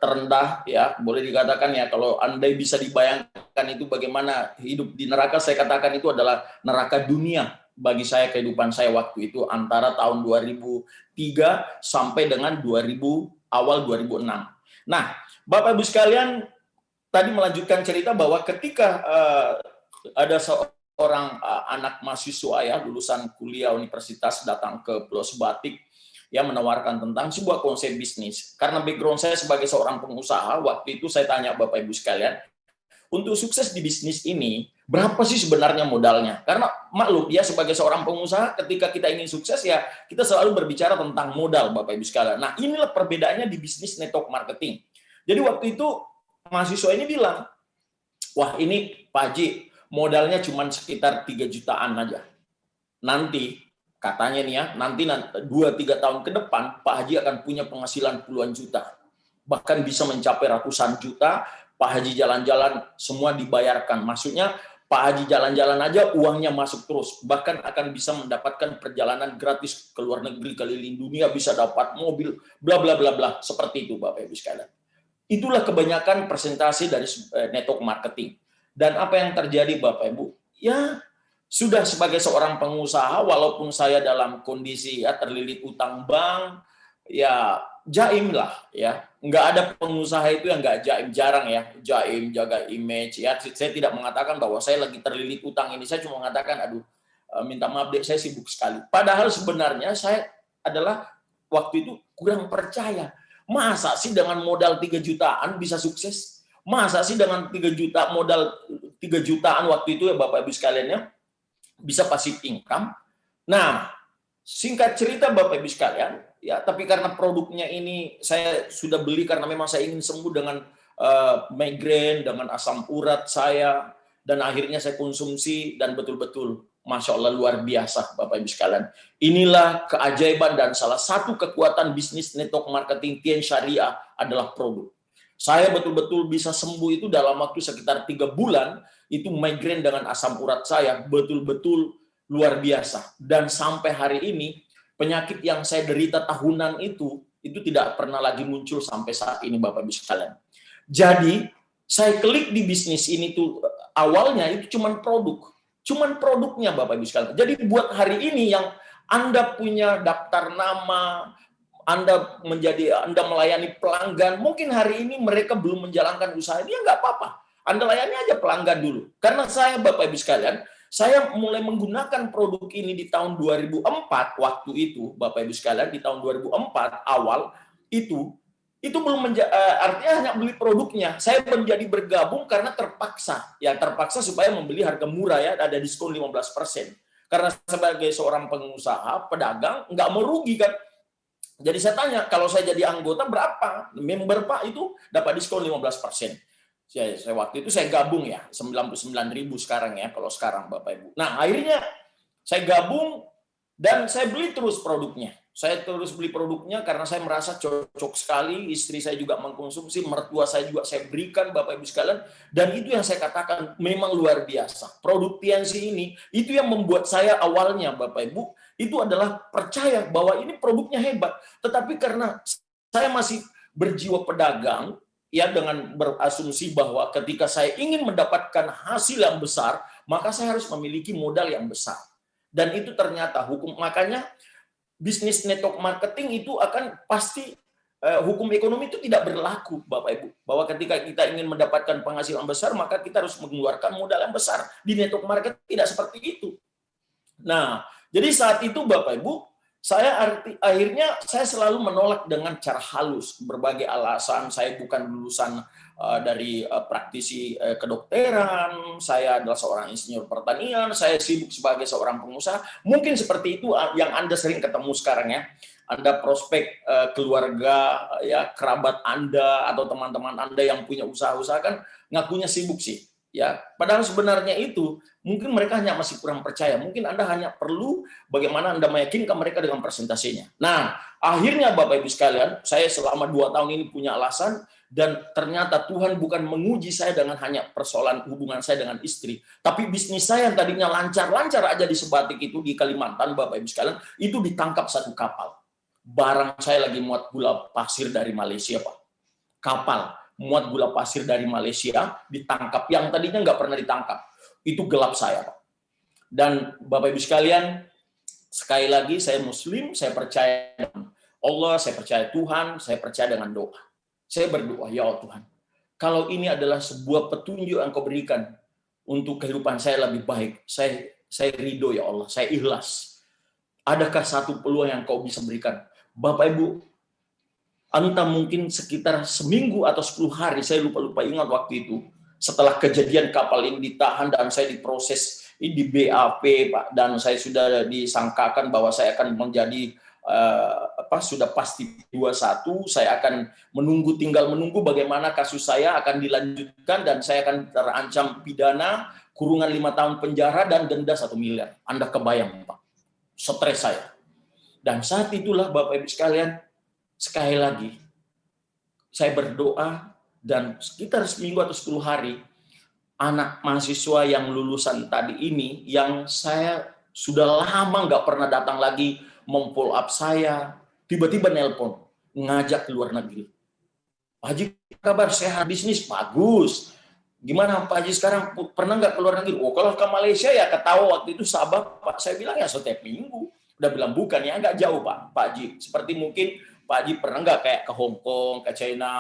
terendah, ya boleh dikatakan ya, kalau andai bisa dibayangkan itu bagaimana hidup di neraka, saya katakan itu adalah neraka dunia bagi saya. Kehidupan saya waktu itu antara tahun 2003 sampai dengan awal 2006. Nah, Bapak Ibu sekalian, tadi melanjutkan cerita bahwa ketika ada seorang anak mahasiswa ya lulusan kuliah universitas datang ke Pulau Sebatik, yang menawarkan tentang sebuah konsep bisnis. Karena background saya sebagai seorang pengusaha, waktu itu saya tanya Bapak Ibu sekalian, untuk sukses di bisnis ini, berapa sih sebenarnya modalnya? Karena maklum, ya sebagai seorang pengusaha, ketika kita ingin sukses, ya kita selalu berbicara tentang modal, Bapak Ibu sekalian. Nah, inilah perbedaannya di bisnis network marketing. Jadi waktu itu, mahasiswa ini bilang, wah ini Pak Haji, modalnya cuma sekitar 3 jutaan aja. Nanti, katanya nih ya, nanti 2-3 tahun ke depan, Pak Haji akan punya penghasilan puluhan juta. Bahkan bisa mencapai ratusan juta, Pak Haji jalan-jalan, semua dibayarkan. Maksudnya, Pak Haji jalan-jalan aja, uangnya masuk terus. Bahkan akan bisa mendapatkan perjalanan gratis ke luar negeri, keliling dunia, bisa dapat mobil, bla bla bla bla. Seperti itu, Bapak Ibu sekalian. Itulah kebanyakan presentasi dari network marketing. Dan apa yang terjadi, Bapak Ibu? Ya, sudah sebagai seorang pengusaha, walaupun saya dalam kondisi ya terlilit utang bank, ya jaim lah ya. Nggak ada pengusaha itu yang nggak jaim, jarang ya jaim, jaga image ya. Saya tidak mengatakan bahwa saya lagi terlilit utang ini, saya cuma mengatakan aduh minta maaf deh, saya sibuk sekali. Padahal sebenarnya saya adalah waktu itu kurang percaya. Masa sih dengan modal 3 jutaan bisa sukses? Masa sih dengan 3 juta modal 3 jutaan waktu itu ya Bapak Ibu sekalian ya bisa passive income. Nah, singkat cerita Bapak Ibu sekalian, ya tapi karena produknya ini saya sudah beli karena memang saya ingin sembuh dengan migrain, dengan asam urat saya, dan akhirnya saya konsumsi dan betul-betul Masya Allah luar biasa Bapak Ibu sekalian. Inilah keajaiban dan salah satu kekuatan bisnis network marketing Tien Syariah adalah produk. Saya betul-betul bisa sembuh itu dalam waktu sekitar 3 bulan, itu migrain dengan asam urat saya betul-betul luar biasa. Dan sampai hari ini, penyakit yang saya derita tahunan itu tidak pernah lagi muncul sampai saat ini Bapak Ibu sekalian. Jadi, saya klik di bisnis ini tuh awalnya itu cuman produk. Cuman produknya Bapak Ibu sekalian. Jadi buat hari ini yang Anda punya daftar nama, Anda melayani pelanggan, mungkin hari ini mereka belum menjalankan usaha ini, ya nggak apa-apa. Anda layani aja pelanggan dulu. Karena saya, Bapak Ibu sekalian, saya mulai menggunakan produk ini di tahun 2004, waktu itu, Bapak Ibu sekalian, di tahun 2004 awal, itu belum artinya hanya beli produknya. Saya menjadi bergabung karena terpaksa. Ya, terpaksa supaya membeli harga murah ya, ada diskon 15%. Karena sebagai seorang pengusaha, pedagang, nggak mau rugi kan. Jadi saya tanya, kalau saya jadi anggota berapa? Member Pak itu dapat diskon 15%. Saya waktu itu saya gabung ya, 99.000 sekarang ya, kalau sekarang Bapak Ibu. Nah, akhirnya saya gabung dan saya beli terus produknya. Saya terus beli produknya karena saya merasa cocok sekali, istri saya juga mengkonsumsi, mertua saya juga saya berikan Bapak Ibu sekalian, dan itu yang saya katakan memang luar biasa. Produk TNC ini, itu yang membuat saya awalnya Bapak Ibu, itu adalah percaya bahwa ini produknya hebat. Tetapi karena saya masih berjiwa pedagang, ya dengan berasumsi bahwa ketika saya ingin mendapatkan hasil yang besar, maka saya harus memiliki modal yang besar. Dan itu ternyata makanya bisnis network marketing itu akan pasti hukum ekonomi itu tidak berlaku, Bapak Ibu. Bahwa ketika kita ingin mendapatkan penghasilan besar, maka kita harus mengeluarkan modal yang besar. Di network market tidak seperti itu. Nah, jadi saat itu Bapak Ibu, akhirnya saya selalu menolak dengan cara halus. Berbagai alasan, saya bukan lulusan dari praktisi kedokteran, saya adalah seorang insinyur pertanian, saya sibuk sebagai seorang pengusaha. Mungkin seperti itu yang Anda sering ketemu sekarang ya. Anda prospek keluarga, ya kerabat Anda atau teman-teman Anda yang punya usaha-usaha kan ngakunya sibuk sih. Ya, padahal sebenarnya itu mungkin mereka hanya masih kurang percaya. Mungkin Anda hanya perlu bagaimana Anda meyakinkan mereka dengan presentasinya. Nah, akhirnya Bapak Ibu sekalian, saya selama 2 tahun ini punya alasan dan ternyata Tuhan bukan menguji saya dengan hanya persoalan hubungan saya dengan istri, tapi bisnis saya yang tadinya lancar-lancar aja di Sebatik itu di Kalimantan, Bapak Ibu sekalian, itu ditangkap satu kapal. Barang saya lagi muat gula pasir dari Malaysia, Pak. Kapal muat gula pasir dari Malaysia ditangkap yang tadinya nggak pernah ditangkap. Itu gelap saya, Pak. Dan Bapak Ibu sekalian, sekali lagi saya Muslim, saya percaya dengan Allah, saya percaya Tuhan, saya percaya dengan doa. Saya berdoa, ya Allah Tuhan, kalau ini adalah sebuah petunjuk yang Kau berikan untuk kehidupan saya lebih baik, saya ridho ya Allah, saya ikhlas. Adakah satu peluang yang Kau bisa berikan? Bapak Ibu, entah mungkin sekitar seminggu atau 10 hari, saya lupa ingat waktu itu, setelah kejadian kapal ini ditahan dan saya diproses di BAP, Pak, dan saya sudah disangkakan bahwa saya akan menjadi sudah pasti 21, saya akan tinggal menunggu bagaimana kasus saya akan dilanjutkan dan saya akan terancam pidana, kurungan 5 tahun penjara dan denda 1 miliar. Anda kebayang, Pak, stres saya. Dan saat itulah Bapak Ibu sekalian, sekali lagi saya berdoa dan sekitar seminggu atau 10 hari anak mahasiswa yang lulusan tadi ini yang saya sudah lama nggak pernah datang lagi memfollow up saya, tiba-tiba nelpon ngajak ke luar negeri. Pak Haji, kabar sehat, bisnis bagus. Gimana Pak Haji sekarang, pernah nggak ke luar negeri? Oh, kalau ke Malaysia ya ketawa waktu itu Sabah, Pak. Saya bilang ya setiap minggu. Udah bilang bukan ya, agak jauh Pak Haji. Seperti mungkin Pak Haji pernah nggak kayak ke Hong Kong, ke China,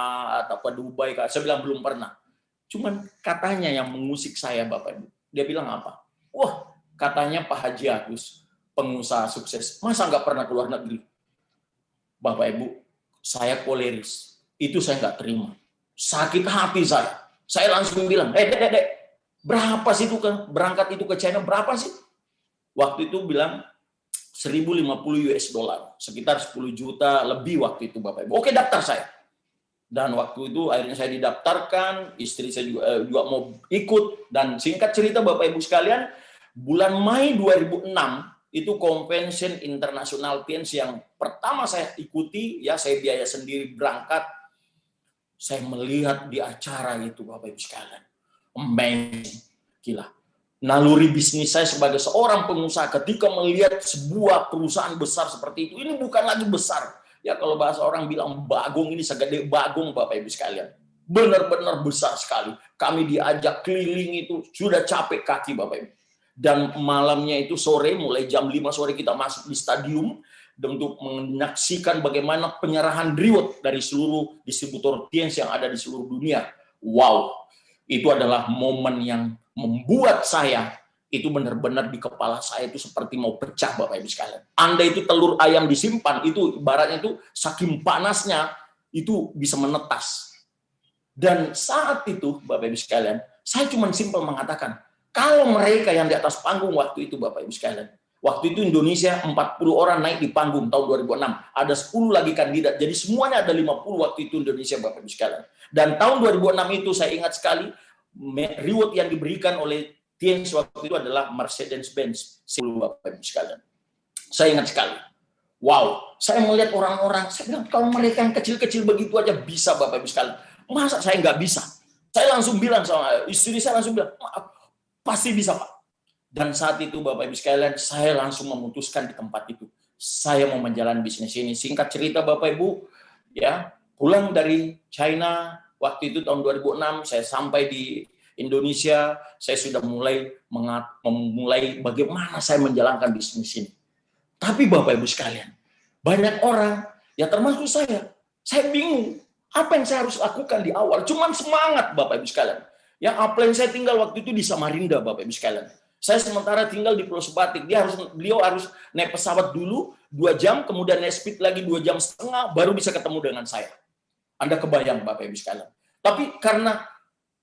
atau ke Dubai? Saya bilang belum pernah. Cuman katanya yang mengusik saya Bapak Ibu. Dia bilang apa? Wah, katanya Pak Haji Agus, pengusaha sukses, masa nggak pernah ke luar negeri? Bapak Ibu, saya koleris. Itu saya nggak terima. Sakit hati saya. Saya langsung bilang, Dek, berapa sih itu berangkat itu ke China, berapa sih? Waktu itu bilang 1.050 US dollar, sekitar 10 juta lebih waktu itu Bapak Ibu. Oke, daftar saya. Dan waktu itu akhirnya saya didaftarkan, istri saya juga mau ikut. Dan singkat cerita Bapak Ibu sekalian, bulan Mei 2006, itu Convention International TNC yang pertama saya ikuti, ya saya biaya sendiri berangkat. Saya melihat di acara itu Bapak Ibu sekalian, amazing, gila. Naluri bisnis saya sebagai seorang pengusaha ketika melihat sebuah perusahaan besar seperti itu, ini bukan lagi besar. Ya kalau bahasa orang bilang bagong, ini segede bagong Bapak Ibu sekalian. Benar-benar besar sekali. Kami diajak keliling itu, sudah capek kaki Bapak Ibu. Dan malamnya itu sore, mulai jam 5 sore kita masuk di stadium untuk menyaksikan bagaimana penyerahan reward dari seluruh distributor TNC yang ada di seluruh dunia. Wow, itu adalah momen yang membuat saya itu benar-benar di kepala saya itu seperti mau pecah Bapak Ibu sekalian. Anda itu telur ayam disimpan, itu ibaratnya itu saking panasnya itu bisa menetas. Dan saat itu Bapak Ibu sekalian, saya cuma simpel mengatakan, kalau mereka yang di atas panggung waktu itu Bapak Ibu sekalian, waktu itu Indonesia 40 orang naik di panggung tahun 2006, ada 10 lagi kandidat, jadi semuanya ada 50 waktu itu Indonesia Bapak Ibu sekalian. Dan tahun 2006 itu saya ingat sekali, reward yang diberikan oleh TNC waktu itu adalah Mercedes-Benz 10 Bapak Ibu sekalian. Saya ingat sekali. Wow, saya melihat orang-orang, saya bilang kalau mereka yang kecil-kecil begitu aja bisa Bapak Ibu sekalian. Masa saya nggak bisa? Saya langsung bilang sama istri saya, langsung bilang, maaf, pasti bisa Pak. Dan saat itu Bapak Ibu sekalian, saya langsung memutuskan di tempat itu. Saya mau menjalani bisnis ini. Singkat cerita Bapak Ibu, ya pulang dari China, waktu itu tahun 2006, saya sampai di Indonesia, saya sudah mulai bagaimana saya menjalankan bisnis ini. Tapi Bapak Ibu sekalian, banyak orang, ya termasuk saya Saya bingung, apa yang saya harus lakukan di awal? Cuman semangat, Bapak Ibu sekalian. Yang upline saya tinggal waktu itu di Samarinda, Bapak Ibu sekalian. Saya sementara tinggal di Pulau Sebatik. Beliau harus naik pesawat dulu 2 jam, kemudian naik speed lagi 2,5 jam, baru bisa ketemu dengan saya. Anda kebayang, Bapak Ibu sekalian. Tapi karena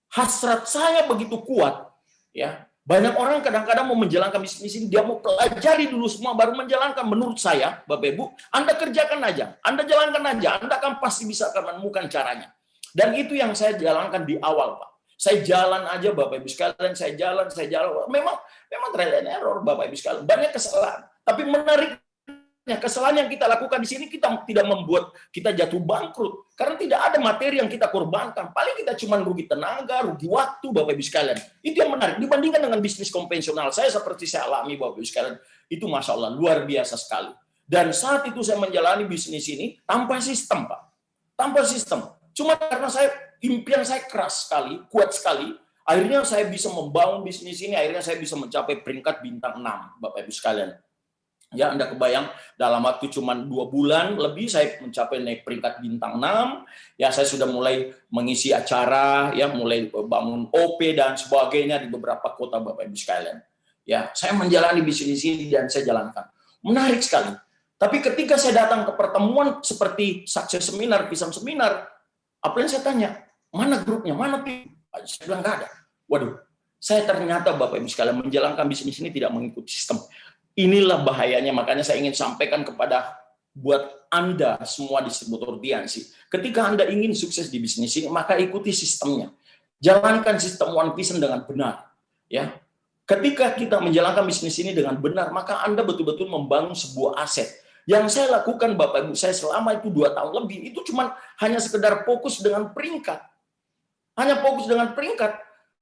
hasrat saya begitu kuat, ya, banyak orang kadang-kadang mau menjalankan bisnis ini, dia mau pelajari dulu semua baru menjalankan. Menurut saya, Bapak Ibu, Anda kerjakan aja, Anda jalankan aja, Anda akan pasti bisa menemukan caranya. Dan itu yang saya jalankan di awal, Pak. Saya jalan aja, Bapak Ibu sekalian, saya jalan. Memang trial and error, Bapak Ibu sekalian. Banyak kesalahan, tapi menariknya kesalahan yang kita lakukan di sini kita tidak membuat kita jatuh bangkrut karena tidak ada materi yang kita korbankan. Paling kita cuma rugi tenaga, rugi waktu, Bapak Ibu sekalian. Itu yang menarik dibandingkan dengan bisnis konvensional. Saya seperti saya alami, Bapak Ibu sekalian, itu Masya Allah luar biasa sekali. Dan saat itu saya menjalani bisnis ini tanpa sistem, Pak. Tanpa sistem. Cuma karena impian saya keras sekali, kuat sekali, akhirnya saya bisa membangun bisnis ini, akhirnya saya bisa mencapai peringkat bintang 6, Bapak Ibu sekalian. Ya, Anda kebayang, dalam waktu cuma 2 bulan lebih saya mencapai naik peringkat bintang 6. Ya, saya sudah mulai mengisi acara, ya, mulai bangun OP dan sebagainya di beberapa kota, Bapak Ibu sekalian. Ya, saya menjalani bisnis ini dan saya jalankan. Menarik sekali. Tapi ketika saya datang ke pertemuan seperti Success Seminar, Pisang Seminar, apa yang saya tanya, mana grupnya, mana tim? Saya bilang nggak ada. Waduh, saya ternyata Bapak Ibu sekalian menjalankan bisnis ini tidak mengikuti sistem. Inilah bahayanya, makanya saya ingin sampaikan kepada buat Anda semua distributor DNC. Ketika Anda ingin sukses di bisnis ini, maka ikuti sistemnya. Jalankan sistem One Vision dengan benar. Ya, ketika kita menjalankan bisnis ini dengan benar, maka Anda betul-betul membangun sebuah aset. Yang saya lakukan, Bapak Ibu, saya selama itu 2 tahun lebih, itu cuma hanya sekedar fokus dengan peringkat. Hanya fokus dengan peringkat.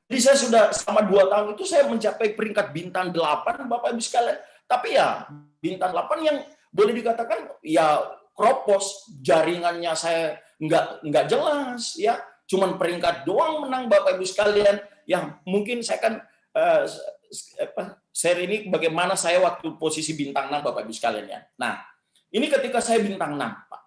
Jadi saya sudah selama 2 tahun itu saya mencapai peringkat bintang 8, Bapak Ibu sekalian. Tapi ya bintang 8 yang boleh dikatakan ya kropos, jaringannya saya nggak jelas, ya. Cuman peringkat doang menang, Bapak Ibu sekalian. Yang mungkin saya kan share ini bagaimana saya waktu posisi bintang 6, Bapak Ibu sekalian, ya. Nah, ini ketika saya bintang 6, Pak.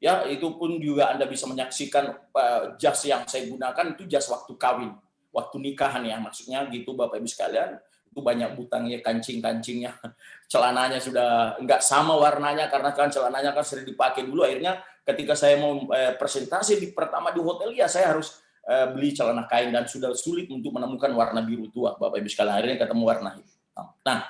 Ya, itu pun juga Anda bisa menyaksikan jas yang saya gunakan itu jas waktu kawin, waktu nikahan, ya, maksudnya gitu, Bapak Ibu sekalian. Itu banyak butangnya, kancing-kancingnya, celananya sudah nggak sama warnanya karena kan celananya kan sering dipakai dulu. Akhirnya ketika saya mau presentasi pertama di hotel, ya saya harus beli celana kain dan sudah sulit untuk menemukan warna biru tua, Bapak Ibu sekalian. Akhirnya ketemu warna hitam. Nah,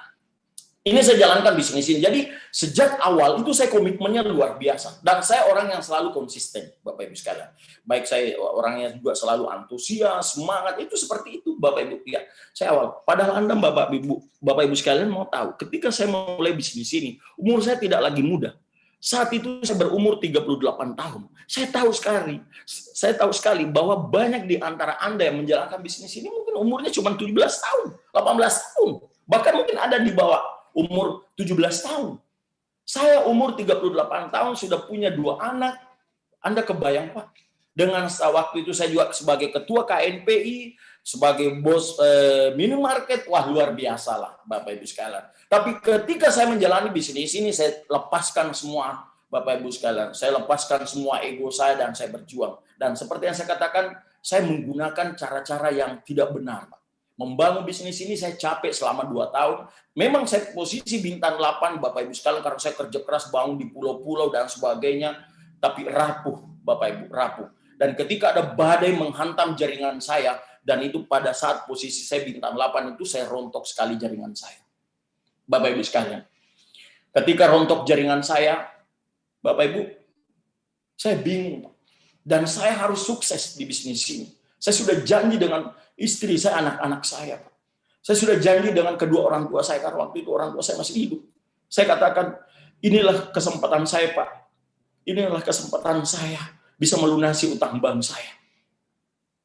ini saya jalankan bisnis ini. Jadi sejak awal itu saya komitmennya luar biasa. Dan saya orang yang selalu konsisten, Bapak Ibu sekalian. Baik saya orangnya juga selalu antusias, semangat. Itu seperti itu, Bapak Ibu. Ya, saya awal. Padahal Anda, Bapak Ibu sekalian mau tahu, ketika saya mulai bisnis ini, umur saya tidak lagi muda. Saat itu saya berumur 38 tahun. Saya tahu sekali bahwa banyak di antara Anda yang menjalankan bisnis ini mungkin umurnya cuma 17 tahun, 18 tahun. Bahkan mungkin ada di bawah umur 17 tahun. Saya umur 38 tahun sudah punya 2 anak. Anda kebayang, Pak? Dengan waktu itu saya juga sebagai ketua KNPI, sebagai bos minimarket, wah luar biasa lah, Bapak Ibu sekalian. Tapi ketika saya menjalani bisnis ini, saya lepaskan semua, Bapak Ibu sekalian. Saya lepaskan semua ego saya dan saya berjuang. Dan seperti yang saya katakan, saya menggunakan cara-cara yang tidak benar, Pak. Membangun bisnis ini saya capek selama 2 tahun. Memang saya posisi bintang 8, Bapak Ibu sekalian, karena saya kerja keras bangun di pulau-pulau dan sebagainya. Tapi rapuh, Bapak Ibu, rapuh. Dan ketika ada badai menghantam jaringan saya, dan itu pada saat posisi saya bintang 8 itu saya rontok sekali jaringan saya. Bapak Ibu sekalian. Ketika rontok jaringan saya, Bapak Ibu, saya bingung. Dan saya harus sukses di bisnis ini. Saya sudah janji dengan istri saya, anak-anak saya, Pak. Saya sudah janji dengan kedua orang tua saya, karena waktu itu orang tua saya masih hidup. Saya katakan, inilah kesempatan saya, Pak. Inilah kesempatan saya bisa melunasi utang bank saya.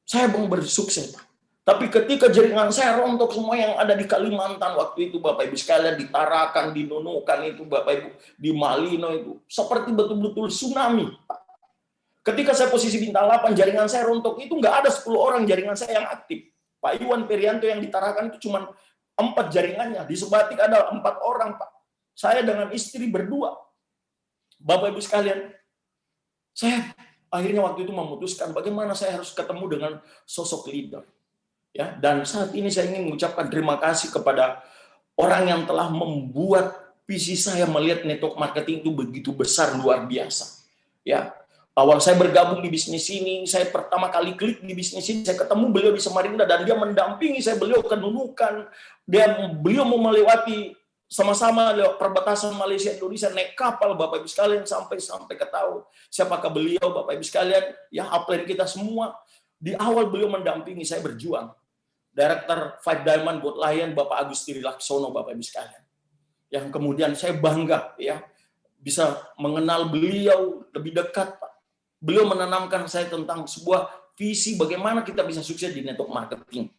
Saya mau bersukses, Pak. Tapi ketika jaringan saya rontok semua yang ada di Kalimantan waktu itu, Bapak Ibu sekalian, di Tarakan, di Nunukan itu, Bapak Ibu, di Malino itu, seperti betul-betul tsunami, Pak. Ketika saya posisi bintang 8, jaringan saya rontok, itu nggak ada 10 orang jaringan saya yang aktif. Pak Iwan Perianto yang ditarakan itu cuma 4 jaringannya. Di Sebatik ada 4 orang, Pak. Saya dengan istri berdua. Bapak Ibu sekalian, saya akhirnya waktu itu memutuskan bagaimana saya harus ketemu dengan sosok leader. Ya, dan saat ini saya ingin mengucapkan terima kasih kepada orang yang telah membuat visi saya melihat network marketing itu begitu besar, luar biasa. Ya, awal saya bergabung di bisnis ini, saya pertama kali klik di bisnis ini, saya ketemu beliau di Samarinda dan dia mendampingi saya, beliau ke Nunukan, beliau mau melewati sama-sama lewat perbatasan Malaysia Indonesia naik kapal Bapak Ibu sekalian sampai ke tahu siapakah beliau Bapak Ibu sekalian, ya upline kita semua. Di awal beliau mendampingi saya berjuang. Director Five Diamond Gold Lion Bapak Agustiri Laksono Bapak Ibu sekalian. Yang kemudian saya bangga ya bisa mengenal beliau lebih dekat, Pak. Beliau menanamkan saya tentang sebuah visi bagaimana kita bisa sukses di network marketing.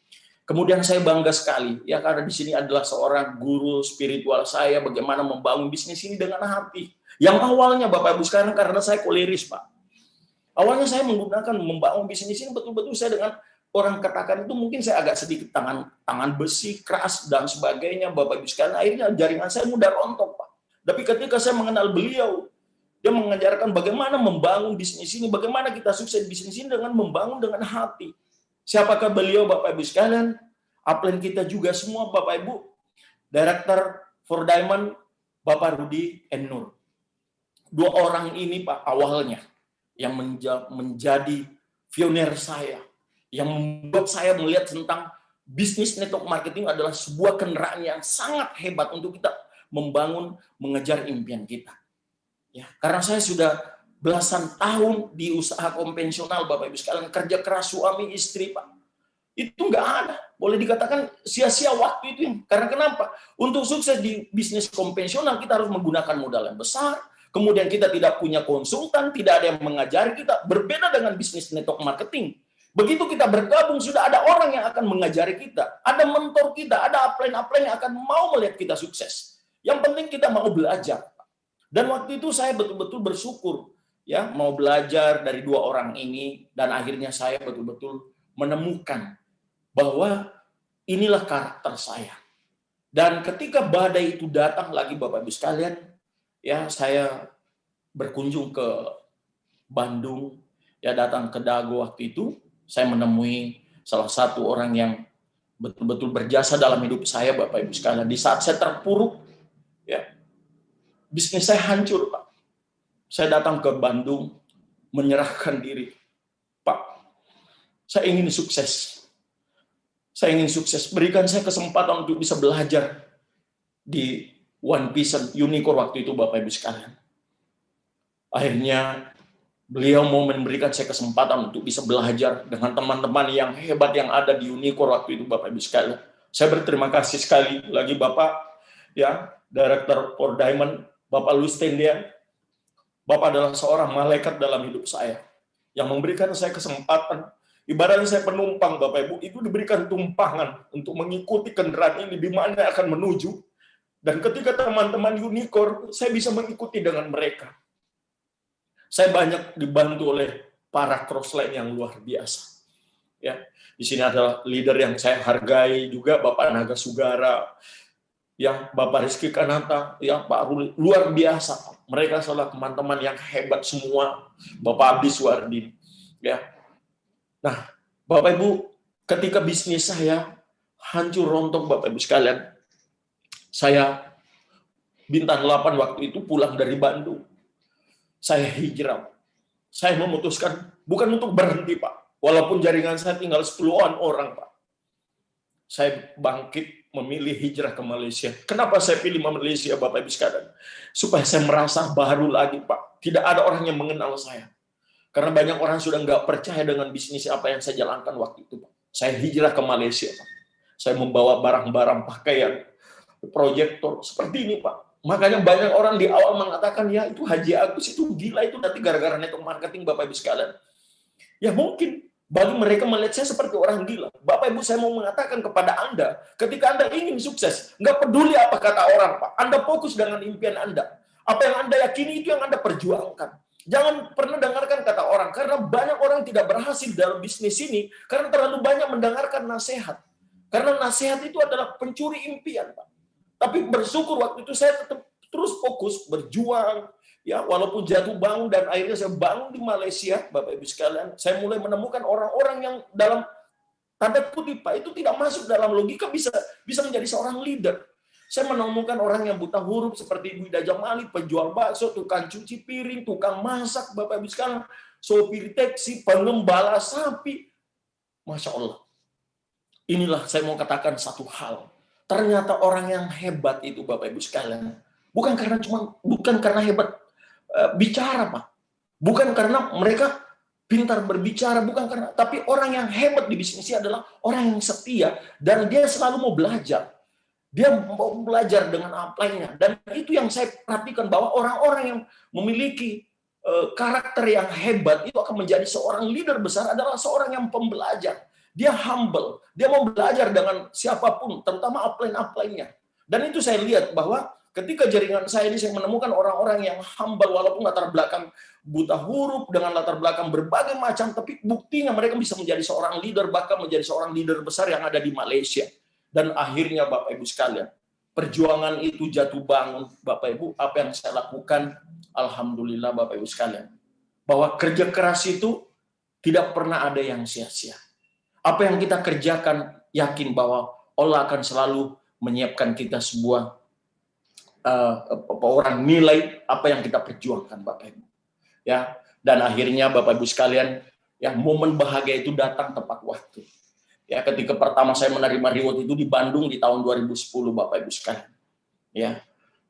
Kemudian saya bangga sekali ya karena di sini adalah seorang guru spiritual saya bagaimana membangun bisnis ini dengan hati. Yang awalnya Bapak Ibu sekarang karena saya koleris, Pak. Awalnya saya menggunakan membangun bisnis ini betul-betul saya dengan orang katakan itu mungkin saya agak sedikit tangan besi, keras dan sebagainya Bapak Ibu sekalian. Akhirnya jaringan saya mudah rontok, Pak. Tapi ketika saya mengenal beliau, dia mengajarkan bagaimana membangun bisnis ini, bagaimana kita sukses bisnis ini dengan membangun dengan hati. Siapakah beliau Bapak Ibu sekalian? Upline kita juga semua Bapak Ibu. Director for Diamond Bapak Rudi Nur. Dua orang ini Pak awalnya yang menjadi pionir saya, yang membuat saya melihat tentang bisnis network marketing adalah sebuah kendaraan yang sangat hebat untuk kita membangun, mengejar impian kita. Ya, karena saya sudah belasan tahun di usaha konvensional, Bapak Ibu sekalian, kerja keras suami istri, Pak. Itu nggak ada. Boleh dikatakan sia-sia waktu itu. Karena kenapa? Untuk sukses di bisnis konvensional, kita harus menggunakan modal yang besar. Kemudian kita tidak punya konsultan, tidak ada yang mengajari kita. Berbeda dengan bisnis network marketing. Begitu kita bergabung, sudah ada orang yang akan mengajari kita. Ada mentor kita, ada upline-upline yang akan mau melihat kita sukses. Yang penting kita mau belajar. Dan waktu itu saya betul-betul bersyukur. Ya, mau belajar dari dua orang ini. Dan akhirnya saya betul-betul menemukan bahwa inilah karakter saya. Dan ketika badai itu datang lagi Bapak Ibu sekalian, ya saya berkunjung ke Bandung, ya datang ke Dago waktu itu. Saya menemui salah satu orang yang betul-betul berjasa dalam hidup saya, Bapak Ibu sekalian. Di saat saya terpuruk, ya, bisnis saya hancur, Pak. Saya datang ke Bandung, menyerahkan diri. Pak, saya ingin sukses. Saya ingin sukses. Berikan saya kesempatan untuk bisa belajar di One Vision Unicorn waktu itu, Bapak Ibu sekalian. Akhirnya, beliau mau memberikan saya kesempatan untuk bisa belajar dengan teman-teman yang hebat yang ada di Unicorn waktu itu, Bapak Ibu sekalian. Saya berterima kasih sekali lagi Bapak, ya, Director for Diamond, Bapak Lustendia. Bapak adalah seorang malaikat dalam hidup saya yang memberikan saya kesempatan. Ibaratnya saya penumpang, Bapak Ibu, itu diberikan tumpangan untuk mengikuti kendaraan ini di mana akan menuju. Dan ketika teman-teman Unicorn, saya bisa mengikuti dengan mereka. Saya banyak dibantu oleh para crossline yang luar biasa. Ya, di sini adalah leader yang saya hargai juga, Bapak Naga Sugara, ya Bapak Rizky Kanata, ya Pak Ruli, luar biasa. Mereka adalah teman-teman yang hebat semua, Bapak Abdi Suwardi. Ya, nah Bapak Ibu, ketika bisnis saya hancur rontok, Bapak Ibu sekalian, saya Bintang 8 waktu itu pulang dari Bandung. Saya hijrah. Saya memutuskan bukan untuk berhenti, Pak. Walaupun jaringan saya tinggal 10-an orang, Pak. Saya bangkit memilih hijrah ke Malaysia. Kenapa saya pilih Malaysia, Bapak Ibu sekalian? Supaya saya merasa baru lagi, Pak. Tidak ada orang yang mengenal saya. Karena banyak orang sudah nggak percaya dengan bisnis apa yang saya jalankan waktu itu, Pak. Saya hijrah ke Malaysia, Pak. Saya membawa barang-barang pakaian, proyektor, seperti ini, Pak. Makanya banyak orang di awal mengatakan, ya itu Haji Agus itu gila, itu nanti gara-gara network marketing, Bapak Ibu sekalian. Ya mungkin bagi mereka melihat saya seperti orang gila. Bapak Ibu, saya mau mengatakan kepada Anda, ketika Anda ingin sukses, nggak peduli apa kata orang, Pak. Anda fokus dengan impian Anda. Apa yang Anda yakini itu yang Anda perjuangkan. Jangan pernah dengarkan kata orang, karena banyak orang tidak berhasil dalam bisnis ini, karena terlalu banyak mendengarkan nasihat. Karena nasihat itu adalah pencuri impian, Pak. Tapi bersyukur waktu itu saya tetap terus fokus, berjuang, Ya, walaupun jatuh bangun dan akhirnya saya bangun di Malaysia, Bapak Ibu sekalian, saya mulai menemukan orang-orang yang dalam tanda kutip Pak itu tidak masuk dalam logika bisa menjadi seorang leader. Saya menemukan orang yang buta huruf seperti Ibu Ida Jamali, penjual bakso, tukang cuci piring, tukang masak, Bapak Ibu sekalian, sopir taksi, pengembala sapi. Masya Allah. Inilah saya mau katakan satu hal. Ternyata orang yang hebat itu Bapak Ibu sekalian, bukan karena hebat bicara, Pak. Bukan karena mereka pintar berbicara, bukan karena, tapi orang yang hebat di bisnisnya adalah orang yang setia dan dia selalu mau belajar. Dia mau belajar dengan apply-nya. Dan itu yang saya perhatikan bahwa orang-orang yang memiliki karakter yang hebat itu akan menjadi seorang leader besar adalah seorang yang pembelajar. Dia humble, dia mau belajar dengan siapapun, terutama upline-nya. Dan itu saya lihat bahwa ketika jaringan saya ini saya menemukan orang-orang yang humble walaupun latar belakang buta huruf dengan latar belakang berbagai macam, tapi buktinya mereka bisa menjadi seorang leader, bahkan menjadi seorang leader besar yang ada di Malaysia. Dan akhirnya Bapak Ibu sekalian, perjuangan itu jatuh bangun, Bapak Ibu, apa yang saya lakukan, alhamdulillah Bapak Ibu sekalian, bahwa kerja keras itu tidak pernah ada yang sia-sia. Apa yang kita kerjakan, yakin bahwa Allah akan selalu menyiapkan kita sebuah orang nilai apa yang kita perjuangkan Bapak Ibu. Ya, dan akhirnya Bapak Ibu sekalian, ya momen bahagia itu datang tepat waktu. Ya, ketika pertama saya menerima reward itu di Bandung di tahun 2010 Bapak Ibu sekalian.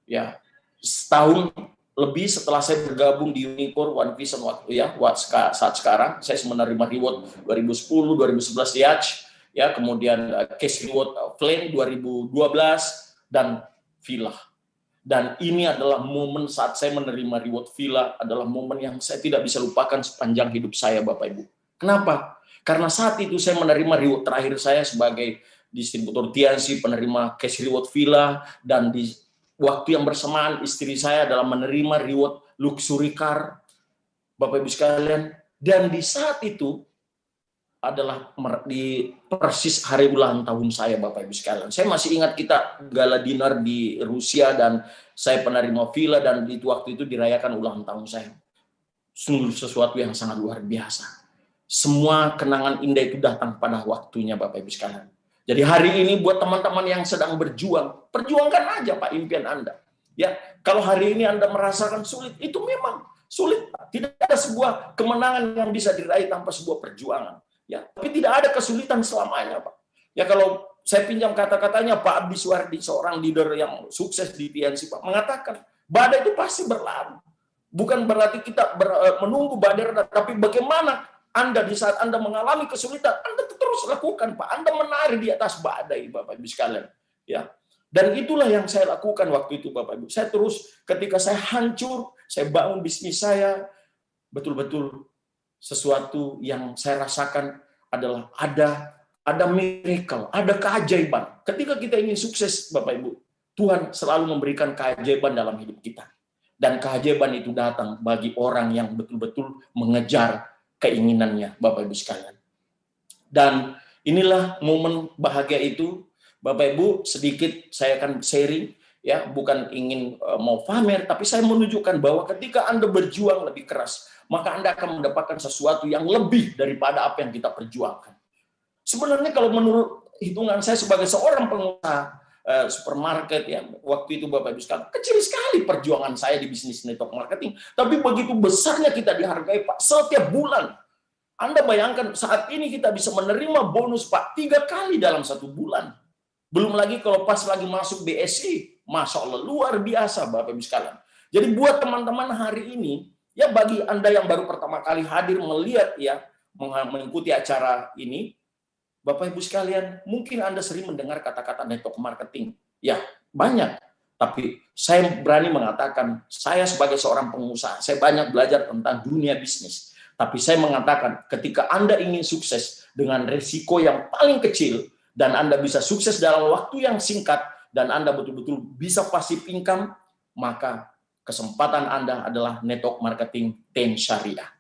Ya, setahun lebih setelah saya bergabung di Unicorn One Vision saat sekarang saya menerima reward 2010, 2011 Yacht, ya kemudian Cash Reward Flame 2012 dan Villa. Dan ini adalah momen saat saya menerima reward Villa adalah momen yang saya tidak bisa lupakan sepanjang hidup saya Bapak Ibu. Kenapa? Karena saat itu saya menerima reward terakhir saya sebagai distributor TNC penerima Cash Reward Villa, dan di waktu yang bersamaan istri saya adalah menerima reward Luxury Car Bapak Ibu sekalian. Dan di saat itu adalah di persis hari ulang tahun saya Bapak Ibu sekalian. Saya masih ingat kita gala dinner di Rusia dan saya penerima villa dan di waktu itu dirayakan ulang tahun saya. Sungguh sesuatu yang sangat luar biasa. Semua kenangan indah itu datang pada waktunya Bapak Ibu sekalian. Jadi hari ini buat teman-teman yang sedang berjuang, perjuangkan aja Pak impian Anda. Ya, kalau hari ini Anda merasakan sulit, itu memang sulit. Tidak ada sebuah kemenangan yang bisa diraih tanpa sebuah perjuangan. Ya, tapi tidak ada kesulitan selamanya, Pak. Ya, kalau saya pinjam kata-katanya Pak Abdi Suwardi, seorang leader yang sukses di TNC, Pak, mengatakan, badai itu pasti berlalu. Bukan berarti kita menunggu badai reda, tapi bagaimana Anda di saat Anda mengalami kesulitan, Anda terus lakukan, Pak. Anda menari di atas badai, Bapak Ibu sekalian. Ya. Dan itulah yang saya lakukan waktu itu, Bapak Ibu. Saya terus, ketika saya hancur, saya bangun bisnis saya, betul-betul sesuatu yang saya rasakan adalah ada miracle, ada keajaiban. Ketika kita ingin sukses, Bapak Ibu, Tuhan selalu memberikan keajaiban dalam hidup kita. Dan keajaiban itu datang bagi orang yang betul-betul mengejar keinginannya, Bapak Ibu sekalian. Dan inilah momen bahagia itu, Bapak Ibu, sedikit saya akan sharing, ya, bukan ingin mau pamer, tapi saya menunjukkan bahwa ketika Anda berjuang lebih keras, maka Anda akan mendapatkan sesuatu yang lebih daripada apa yang kita perjuangkan. Sebenarnya kalau menurut hitungan saya sebagai seorang pengusaha supermarket, ya, waktu itu Bapak Ibu sekalian, kecil sekali perjuangan saya di bisnis network marketing, tapi begitu besarnya kita dihargai, Pak, setiap bulan. Anda bayangkan saat ini kita bisa menerima bonus, Pak, 3 kali dalam 1 bulan. Belum lagi kalau pas lagi masuk BSI, Masya Allah, luar biasa Bapak Ibu sekalian. Jadi buat teman-teman hari ini, ya bagi Anda yang baru pertama kali hadir melihat, ya, mengikuti acara ini, Bapak Ibu sekalian, mungkin Anda sering mendengar kata-kata network marketing. Ya, banyak. Tapi saya berani mengatakan, saya sebagai seorang pengusaha, saya banyak belajar tentang dunia bisnis. Tapi saya mengatakan, ketika Anda ingin sukses dengan resiko yang paling kecil, dan Anda bisa sukses dalam waktu yang singkat, dan Anda betul-betul bisa passive income, maka kesempatan Anda adalah network marketing 10 syariah.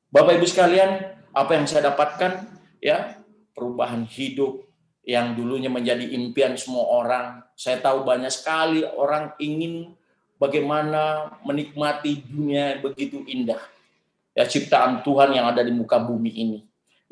Bapak Ibu sekalian, apa yang saya dapatkan, ya, perubahan hidup yang dulunya menjadi impian semua orang. Saya tahu banyak sekali orang ingin bagaimana menikmati dunia yang begitu indah. Ya, ciptaan Tuhan yang ada di muka bumi ini.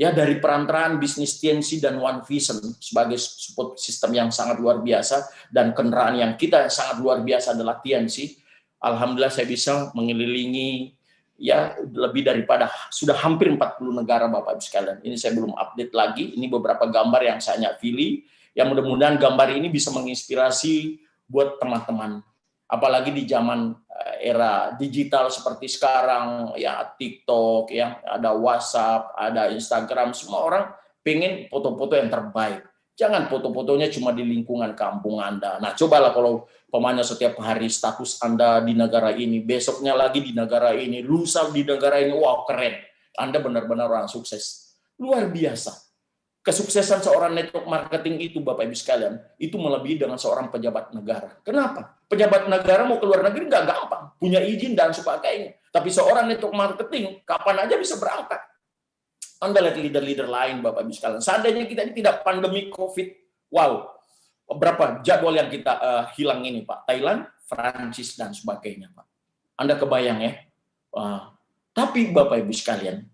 Ya, dari perantaraan bisnis TNC dan One Vision sebagai support system yang sangat luar biasa, dan kendaraan yang kita sangat luar biasa adalah TNC. Alhamdulillah saya bisa mengelilingi ya lebih daripada sudah hampir 40 negara Bapak Ibu sekalian. Ini saya belum update lagi, ini beberapa gambar yang saya pilih. Yang mudah-mudahan gambar ini bisa menginspirasi buat teman-teman. Apalagi di zaman era digital seperti sekarang, ya TikTok, ya ada WhatsApp, ada Instagram, semua orang pengen foto-foto yang terbaik. Jangan foto-fotonya cuma di lingkungan kampung Anda. Nah, cobalah kalau pemanya setiap hari status Anda di negara ini, besoknya lagi di negara ini, lusa di negara ini, wow keren. Anda benar-benar orang sukses. Luar biasa. Kesuksesan seorang network marketing itu, Bapak Ibu sekalian, itu melebihi dengan seorang pejabat negara. Kenapa? Pejabat negara mau keluar negeri nggak gampang, punya izin dan sebagainya. Tapi seorang network marketing, kapan aja bisa berangkat. Anda lihat leader-leader lain, Bapak Ibu sekalian. Seandainya kita ini tidak pandemi COVID, wow, berapa jadwal yang kita hilang ini, Pak? Thailand, Prancis, dan sebagainya, Pak. Anda kebayang ya? Tapi Bapak Ibu sekalian,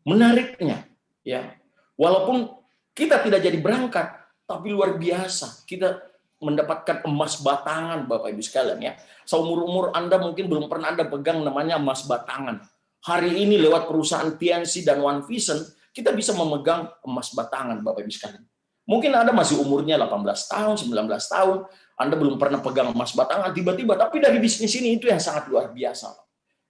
menariknya, ya, walaupun kita tidak jadi berangkat, tapi luar biasa. Kita mendapatkan emas batangan, Bapak Ibu sekalian ya. Seumur-umur Anda mungkin belum pernah Anda pegang namanya emas batangan. Hari ini lewat perusahaan TNC dan One Vision, kita bisa memegang emas batangan, Bapak Ibu sekalian. Mungkin Anda masih umurnya 18 tahun, 19 tahun, Anda belum pernah pegang emas batangan, tiba-tiba, tapi dari bisnis ini itu yang sangat luar biasa.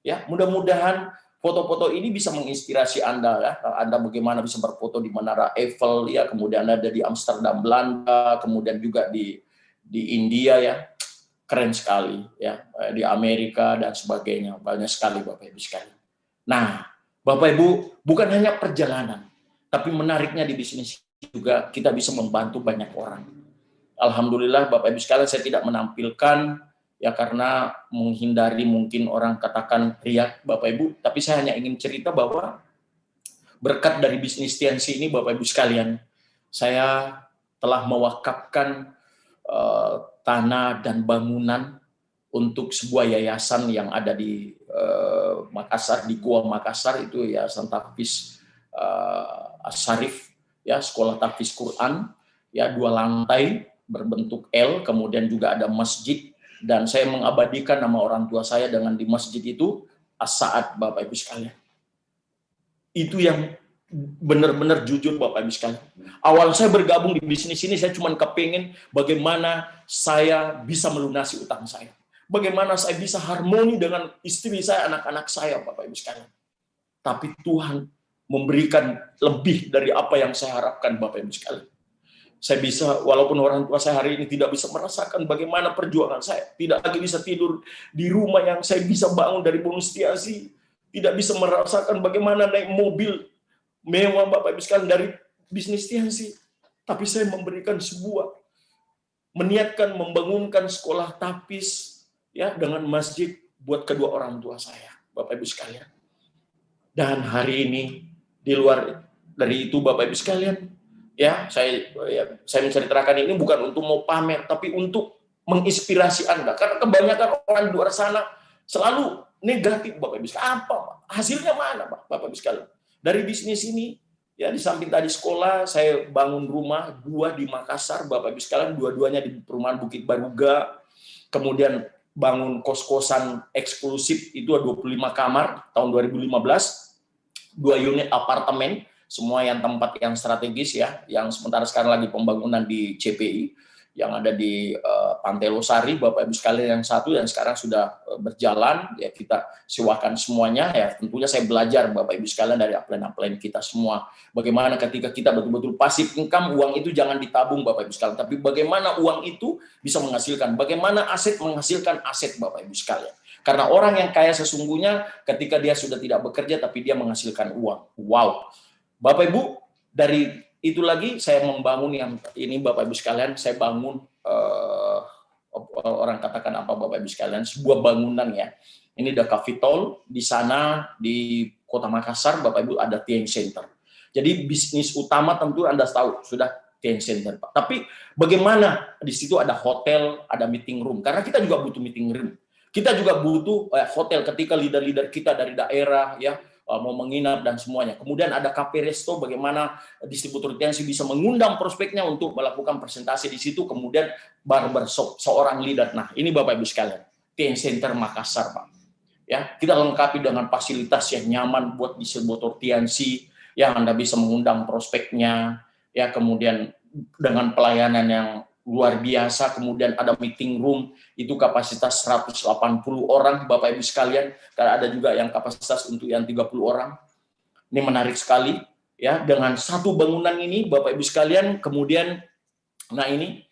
Ya, mudah-mudahan foto-foto ini bisa menginspirasi Anda ya. Anda bagaimana bisa berfoto di Menara Eiffel ya, kemudian ada di Amsterdam Belanda, kemudian juga di India ya. Keren sekali ya, di Amerika dan sebagainya. Banyak sekali Bapak Ibu sekalian. Nah, Bapak Ibu, bukan hanya perjalanan, tapi menariknya di bisnis juga kita bisa membantu banyak orang. Alhamdulillah Bapak Ibu sekalian, saya tidak menampilkan ya karena menghindari mungkin orang katakan riak Bapak Ibu, tapi saya hanya ingin cerita bahwa berkat dari bisnis TNC ini Bapak Ibu sekalian, saya telah mewakafkan tanah dan bangunan untuk sebuah yayasan yang ada di Makassar, di Goa Makassar, itu Yayasan Tahfiz Asy-Syarif ya, sekolah tahfiz Quran ya, 2 lantai berbentuk L, kemudian juga ada masjid. Dan saya mengabadikan nama orang tua saya dengan di masjid itu As-Sa'ad, Bapak Ibu sekalian. Itu yang benar-benar jujur Bapak Ibu sekalian. Awal saya bergabung di bisnis ini, saya cuma kepingin bagaimana saya bisa melunasi utang saya. Bagaimana saya bisa harmoni dengan istri saya, anak-anak saya, Bapak Ibu sekalian. Tapi Tuhan memberikan lebih dari apa yang saya harapkan, Bapak Ibu sekalian. Saya bisa, walaupun orang tua saya hari ini tidak bisa merasakan bagaimana perjuangan saya, tidak lagi bisa tidur di rumah yang saya bisa bangun dari bonus TNC, tidak bisa merasakan bagaimana naik mobil mewah Bapak Ibu sekalian dari bisnis TNC, tapi saya memberikan sebuah, meniatkan membangunkan sekolah tahfiz ya dengan masjid buat kedua orang tua saya, Bapak Ibu sekalian. Dan hari ini di luar dari itu Bapak Ibu sekalian, ya, saya menceritakan ini bukan untuk mau pamer, tapi untuk menginspirasi Anda. Karena kebanyakan orang di luar sana selalu negatif, Bapak Ibu sekalian. Apa? Hasilnya mana, Bapak Ibu sekalian? Dari bisnis ini, ya di samping tadi sekolah, saya bangun rumah 2 di Makassar, Bapak Ibu sekalian, dua-duanya di perumahan Bukit Baruga. Kemudian bangun kos-kosan eksklusif, itu 25 kamar, tahun 2015, 2 unit apartemen, semua yang tempat yang strategis ya, yang sementara sekarang lagi pembangunan di CPI yang ada di Pantai Losari, Bapak Ibu sekalian, yang satu dan sekarang sudah berjalan ya, kita sewakan semuanya ya. Tentunya saya belajar Bapak Ibu sekalian dari upline kita semua, bagaimana ketika kita betul-betul pasif income, uang itu jangan ditabung Bapak Ibu sekalian, tapi bagaimana uang itu bisa menghasilkan, bagaimana aset menghasilkan aset Bapak Ibu sekalian. Karena orang yang kaya sesungguhnya ketika dia sudah tidak bekerja tapi dia menghasilkan uang. Wow. Bapak Ibu, dari itu lagi saya membangun yang ini Bapak Ibu sekalian, saya bangun orang katakan apa Bapak Ibu sekalian, sebuah bangunan ya. Ini ada Capitol di sana di Kota Makassar, Bapak Ibu ada TN Center. Jadi bisnis utama tentu Anda tahu sudah TN Center, Pak. Tapi bagaimana di situ ada hotel, ada meeting room, karena kita juga butuh meeting room. Kita juga butuh hotel ketika leader-leader kita dari daerah ya mau menginap dan semuanya. Kemudian ada cafe resto, bagaimana distributor TNC bisa mengundang prospeknya untuk melakukan presentasi di situ. Kemudian barbershop seorang leader. Nah, ini Bapak Ibu sekalian, TNC Center Makassar, Pak. Ya, kita lengkapi dengan fasilitas yang nyaman buat distributor TNC, yang Anda bisa mengundang prospeknya, ya, kemudian dengan pelayanan yang luar biasa, kemudian ada meeting room, itu kapasitas 180 orang, Bapak Ibu sekalian, karena ada juga yang kapasitas untuk yang 30 orang. Ini menarik sekali, ya, dengan satu bangunan ini, Bapak Ibu sekalian, kemudian, nah ini,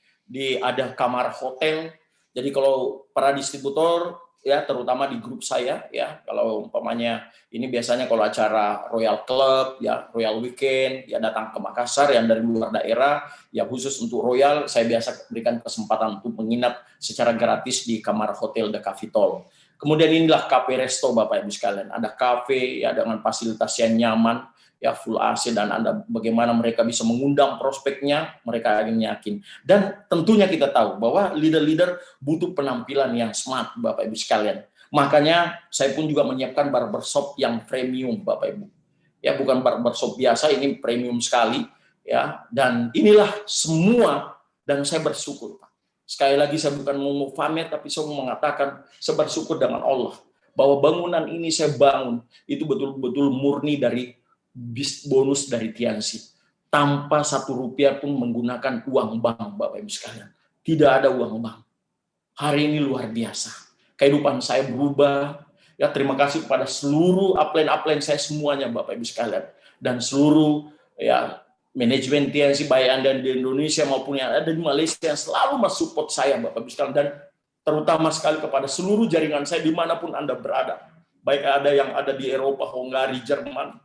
ada kamar hotel, jadi kalau para distributor, ya terutama di grup saya ya, kalau umpamanya ini biasanya kalau acara Royal Club ya, Royal Weekend ya, datang ke Makassar yang dari luar daerah ya, khusus untuk Royal saya biasa berikan kesempatan untuk menginap secara gratis di kamar hotel The Capitol. Kemudian inilah cafe resto Bapak Ibu sekalian, ada cafe ya dengan fasilitas yang nyaman ya, full AC, dan Anda bagaimana mereka bisa mengundang prospeknya, mereka akan yakin. Dan tentunya kita tahu bahwa leader-leader butuh penampilan yang smart, Bapak Ibu sekalian. Makanya saya pun juga menyiapkan barbershop yang premium, Bapak Ibu. Ya, bukan barbershop biasa, ini premium sekali ya. Dan inilah semua, dan saya bersyukur, Pak. Sekali lagi saya bukan mau pamer, tapi saya mau mengatakan saya bersyukur dengan Allah bahwa bangunan ini saya bangun itu betul-betul murni dari bonus dari TNC, tanpa 1 rupiah pun menggunakan uang bank, Bapak Ibu sekalian. Tidak ada uang bank. Hari ini luar biasa. Kehidupan saya berubah. Ya, terima kasih kepada seluruh upline saya semuanya, Bapak Ibu sekalian, dan seluruh ya manajemen TNC baik Anda di Indonesia maupun yang ada di Malaysia yang selalu mensupport saya, Bapak Ibu sekalian, dan terutama sekali kepada seluruh jaringan saya dimanapun Anda berada. Baik ada yang ada di Eropa, Hungari, Jerman,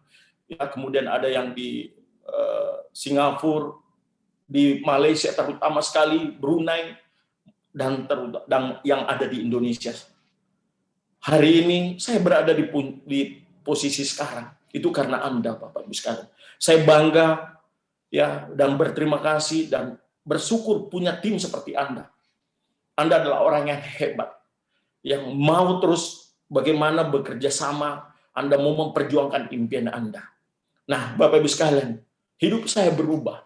ya, kemudian ada yang di Singapura, di Malaysia terutama sekali, Brunei, dan yang ada di Indonesia. Hari ini saya berada di posisi sekarang, itu karena Anda, Bapak Ibu sekalian. Saya bangga ya, dan berterima kasih dan bersyukur punya tim seperti Anda. Anda adalah orang yang hebat, yang mau terus bagaimana bekerja sama, Anda mau memperjuangkan impian Anda. Nah, Bapak Ibu sekalian, hidup saya berubah.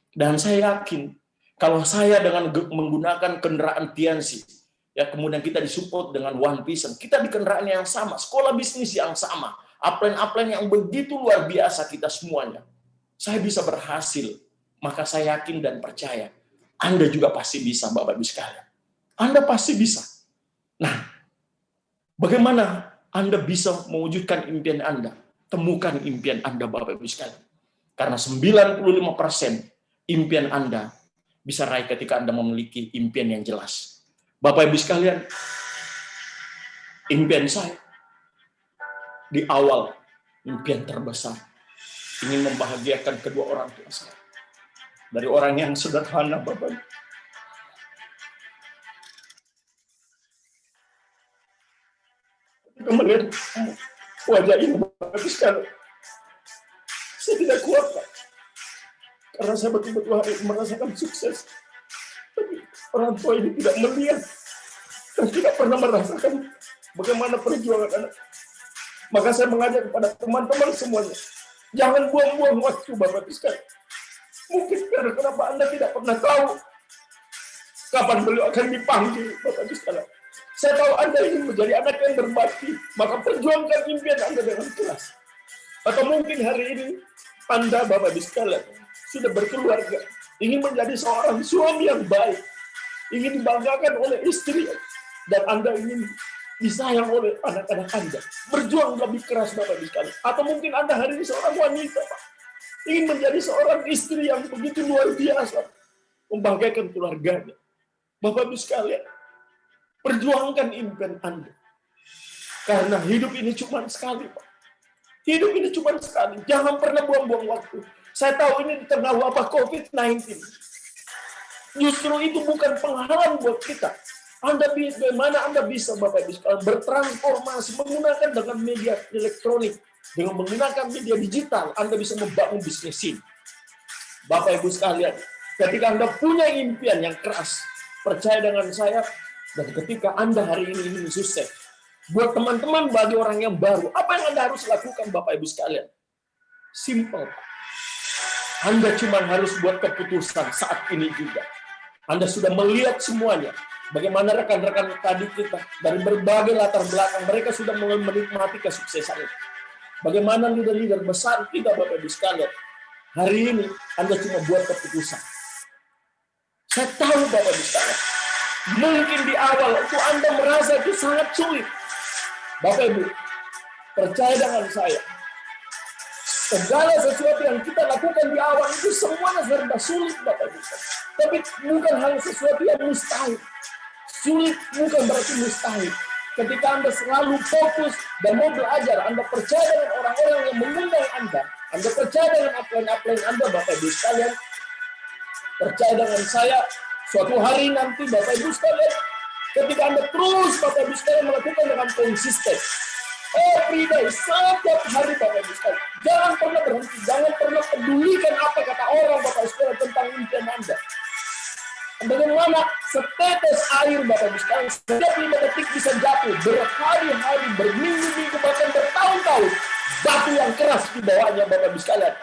Dan saya yakin, kalau saya dengan menggunakan kendaraan TNC, ya kemudian kita disupport dengan One Vision, kita di kendaraan yang sama, sekolah bisnis yang sama, upline-upline yang begitu luar biasa kita semuanya, saya bisa berhasil. Maka saya yakin dan percaya, Anda juga pasti bisa, Bapak Ibu sekalian. Anda pasti bisa. Nah, bagaimana Anda bisa mewujudkan impian Anda? Temukan impian Anda, Bapak Ibu sekalian. Karena 95% impian Anda bisa raih ketika Anda memiliki impian yang jelas. Bapak Ibu sekalian, impian saya di awal, impian terbesar, ingin membahagiakan kedua orang tua saya. Dari orang yang sederhana, Bapak Ibu. Ketika melihat wajah ini, Bapak sekali, saya tidak kuat, Pak. Karena saya betul-betul harus merasakan sukses. Tapi orang tua ini tidak melihat dan tidak pernah merasakan bagaimana perjuangan anak. Maka saya mengajak kepada teman-teman semuanya, jangan buang-buang waktu, Bapak sekali. Mungkin karena kenapa Anda tidak pernah tahu kapan beliau akan dipanggil, Bapak sekali. Saya tahu Anda ingin menjadi anak yang berbakti, maka perjuangkan impian Anda dengan keras. Atau mungkin hari ini Anda, Bapak sekalian, sudah berkeluarga, ingin menjadi seorang suami yang baik, ingin dibanggakan oleh istri, dan Anda ingin disayang oleh anak-anak Anda. Berjuang lebih keras, Bapak sekalian. Atau mungkin Anda hari ini seorang wanita, Pak, ingin menjadi seorang istri yang begitu luar biasa, membanggakan keluarganya. Bapak Ibu sekalian, perjuangkan impian Anda. Karena hidup ini cuma sekali, Pak. Hidup ini cuma sekali. Jangan pernah buang-buang waktu. Saya tahu ini di tengah wabah COVID-19. Justru itu bukan penghalang buat kita. Bagaimana Anda bisa, Bapak Ibu sekalian, bertransformasi menggunakan dengan media elektronik, dengan menggunakan media digital, Anda bisa membangun bisnis ini. Bapak Ibu sekalian, ketika Anda punya impian yang keras, percaya dengan saya, Dan ketika Anda hari ini ingin sukses, buat teman-teman bagi orang yang baru, apa yang Anda harus lakukan Bapak Ibu sekalian? Simple, Pak. Anda cuma harus buat keputusan saat ini juga. Anda sudah melihat semuanya. Bagaimana rekan-rekan tadi kita dari berbagai latar belakang, mereka sudah menikmati kesuksesan itu. Bagaimana leader-leader besar kita Bapak Ibu sekalian. Hari ini Anda cuma buat keputusan. Saya tahu Bapak Ibu sekalian, mungkin di awal itu Anda merasa itu sangat sulit. Bapak Ibu, percaya dengan saya, segala sesuatu yang kita lakukan di awal itu semuanya serba sulit Bapak Ibu. Tapi bukan hal sesuatu yang mustahil. Sulit bukan berarti mustahil. Ketika Anda selalu fokus dan mau belajar, Anda percaya dengan orang-orang yang mengundang Anda percaya dengan upline Anda Bapak Ibu sekalian, percaya dengan saya, suatu hari nanti Bapak Ibu sekalian, ketika Anda terus Bapak Ibu sekalian melakukan dengan konsisten, every day, setiap hari Bapak Ibu sekalian, jangan pernah berhenti, jangan pernah pedulikan apa kata orang Bapak Ibu sekalian tentang impian Anda. Bagaimana setetes air Bapak Ibu sekalian, setiap 5 detik bisa jatuh, berhari-hari, berminggu-minggu, bahkan bertahun-tahun, batu yang keras di bawahnya Bapak Ibu sekalian,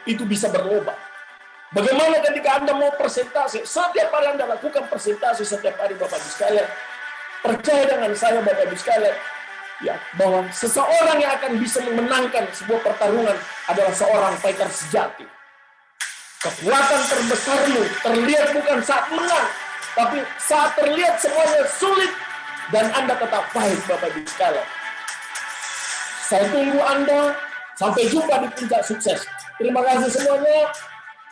itu bisa berlubang. Bagaimana ketika Anda mau presentasi, setiap hari Anda lakukan presentasi setiap hari Bapak Ibu sekalian, percaya dengan saya Bapak Ibu sekalian, ya, bahwa seseorang yang akan bisa memenangkan sebuah pertarungan adalah seorang fighter sejati. Kekuatan terbesarmu terlihat bukan saat menang, tapi saat terlihat semuanya sulit dan Anda tetap fight Bapak Ibu sekalian. Saya tunggu Anda. Sampai jumpa di puncak sukses. Terima kasih semuanya.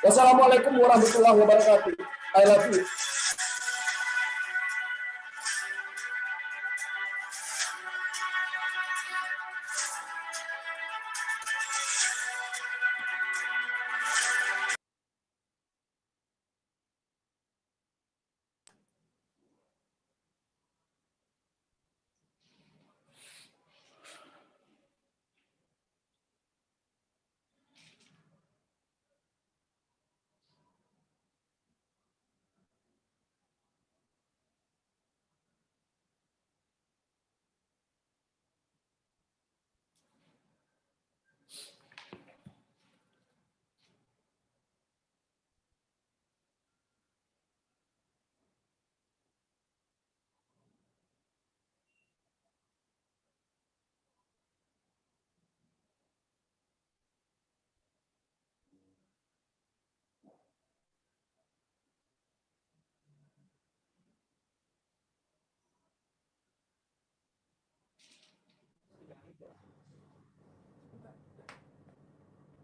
Wassalamualaikum warahmatullahi wabarakatuh. I love you.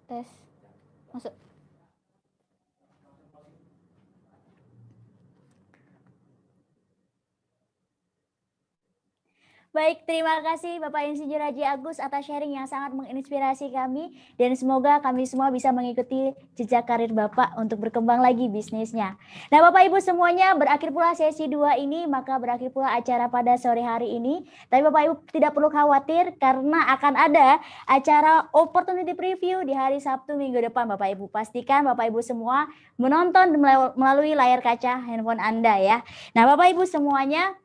Tes. Masuk. Baik, terima kasih Bapak Insinyur Haji Agus atas sharing yang sangat menginspirasi kami dan semoga kami semua bisa mengikuti jejak karir Bapak untuk berkembang lagi bisnisnya. Nah Bapak Ibu semuanya, berakhir pula sesi 2 ini, maka berakhir pula acara pada sore hari ini. Tapi Bapak Ibu tidak perlu khawatir karena akan ada acara opportunity preview di hari Sabtu minggu depan Bapak Ibu. Pastikan Bapak Ibu semua menonton melalui layar kaca handphone Anda ya. Nah Bapak Ibu semuanya,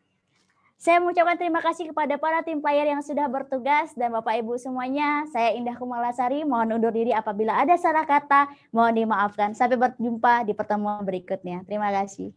saya mengucapkan terima kasih kepada para tim player yang sudah bertugas dan Bapak Ibu semuanya, saya Indah Kumalasari, mohon undur diri apabila ada salah kata, mohon dimaafkan. Sampai berjumpa di pertemuan berikutnya. Terima kasih.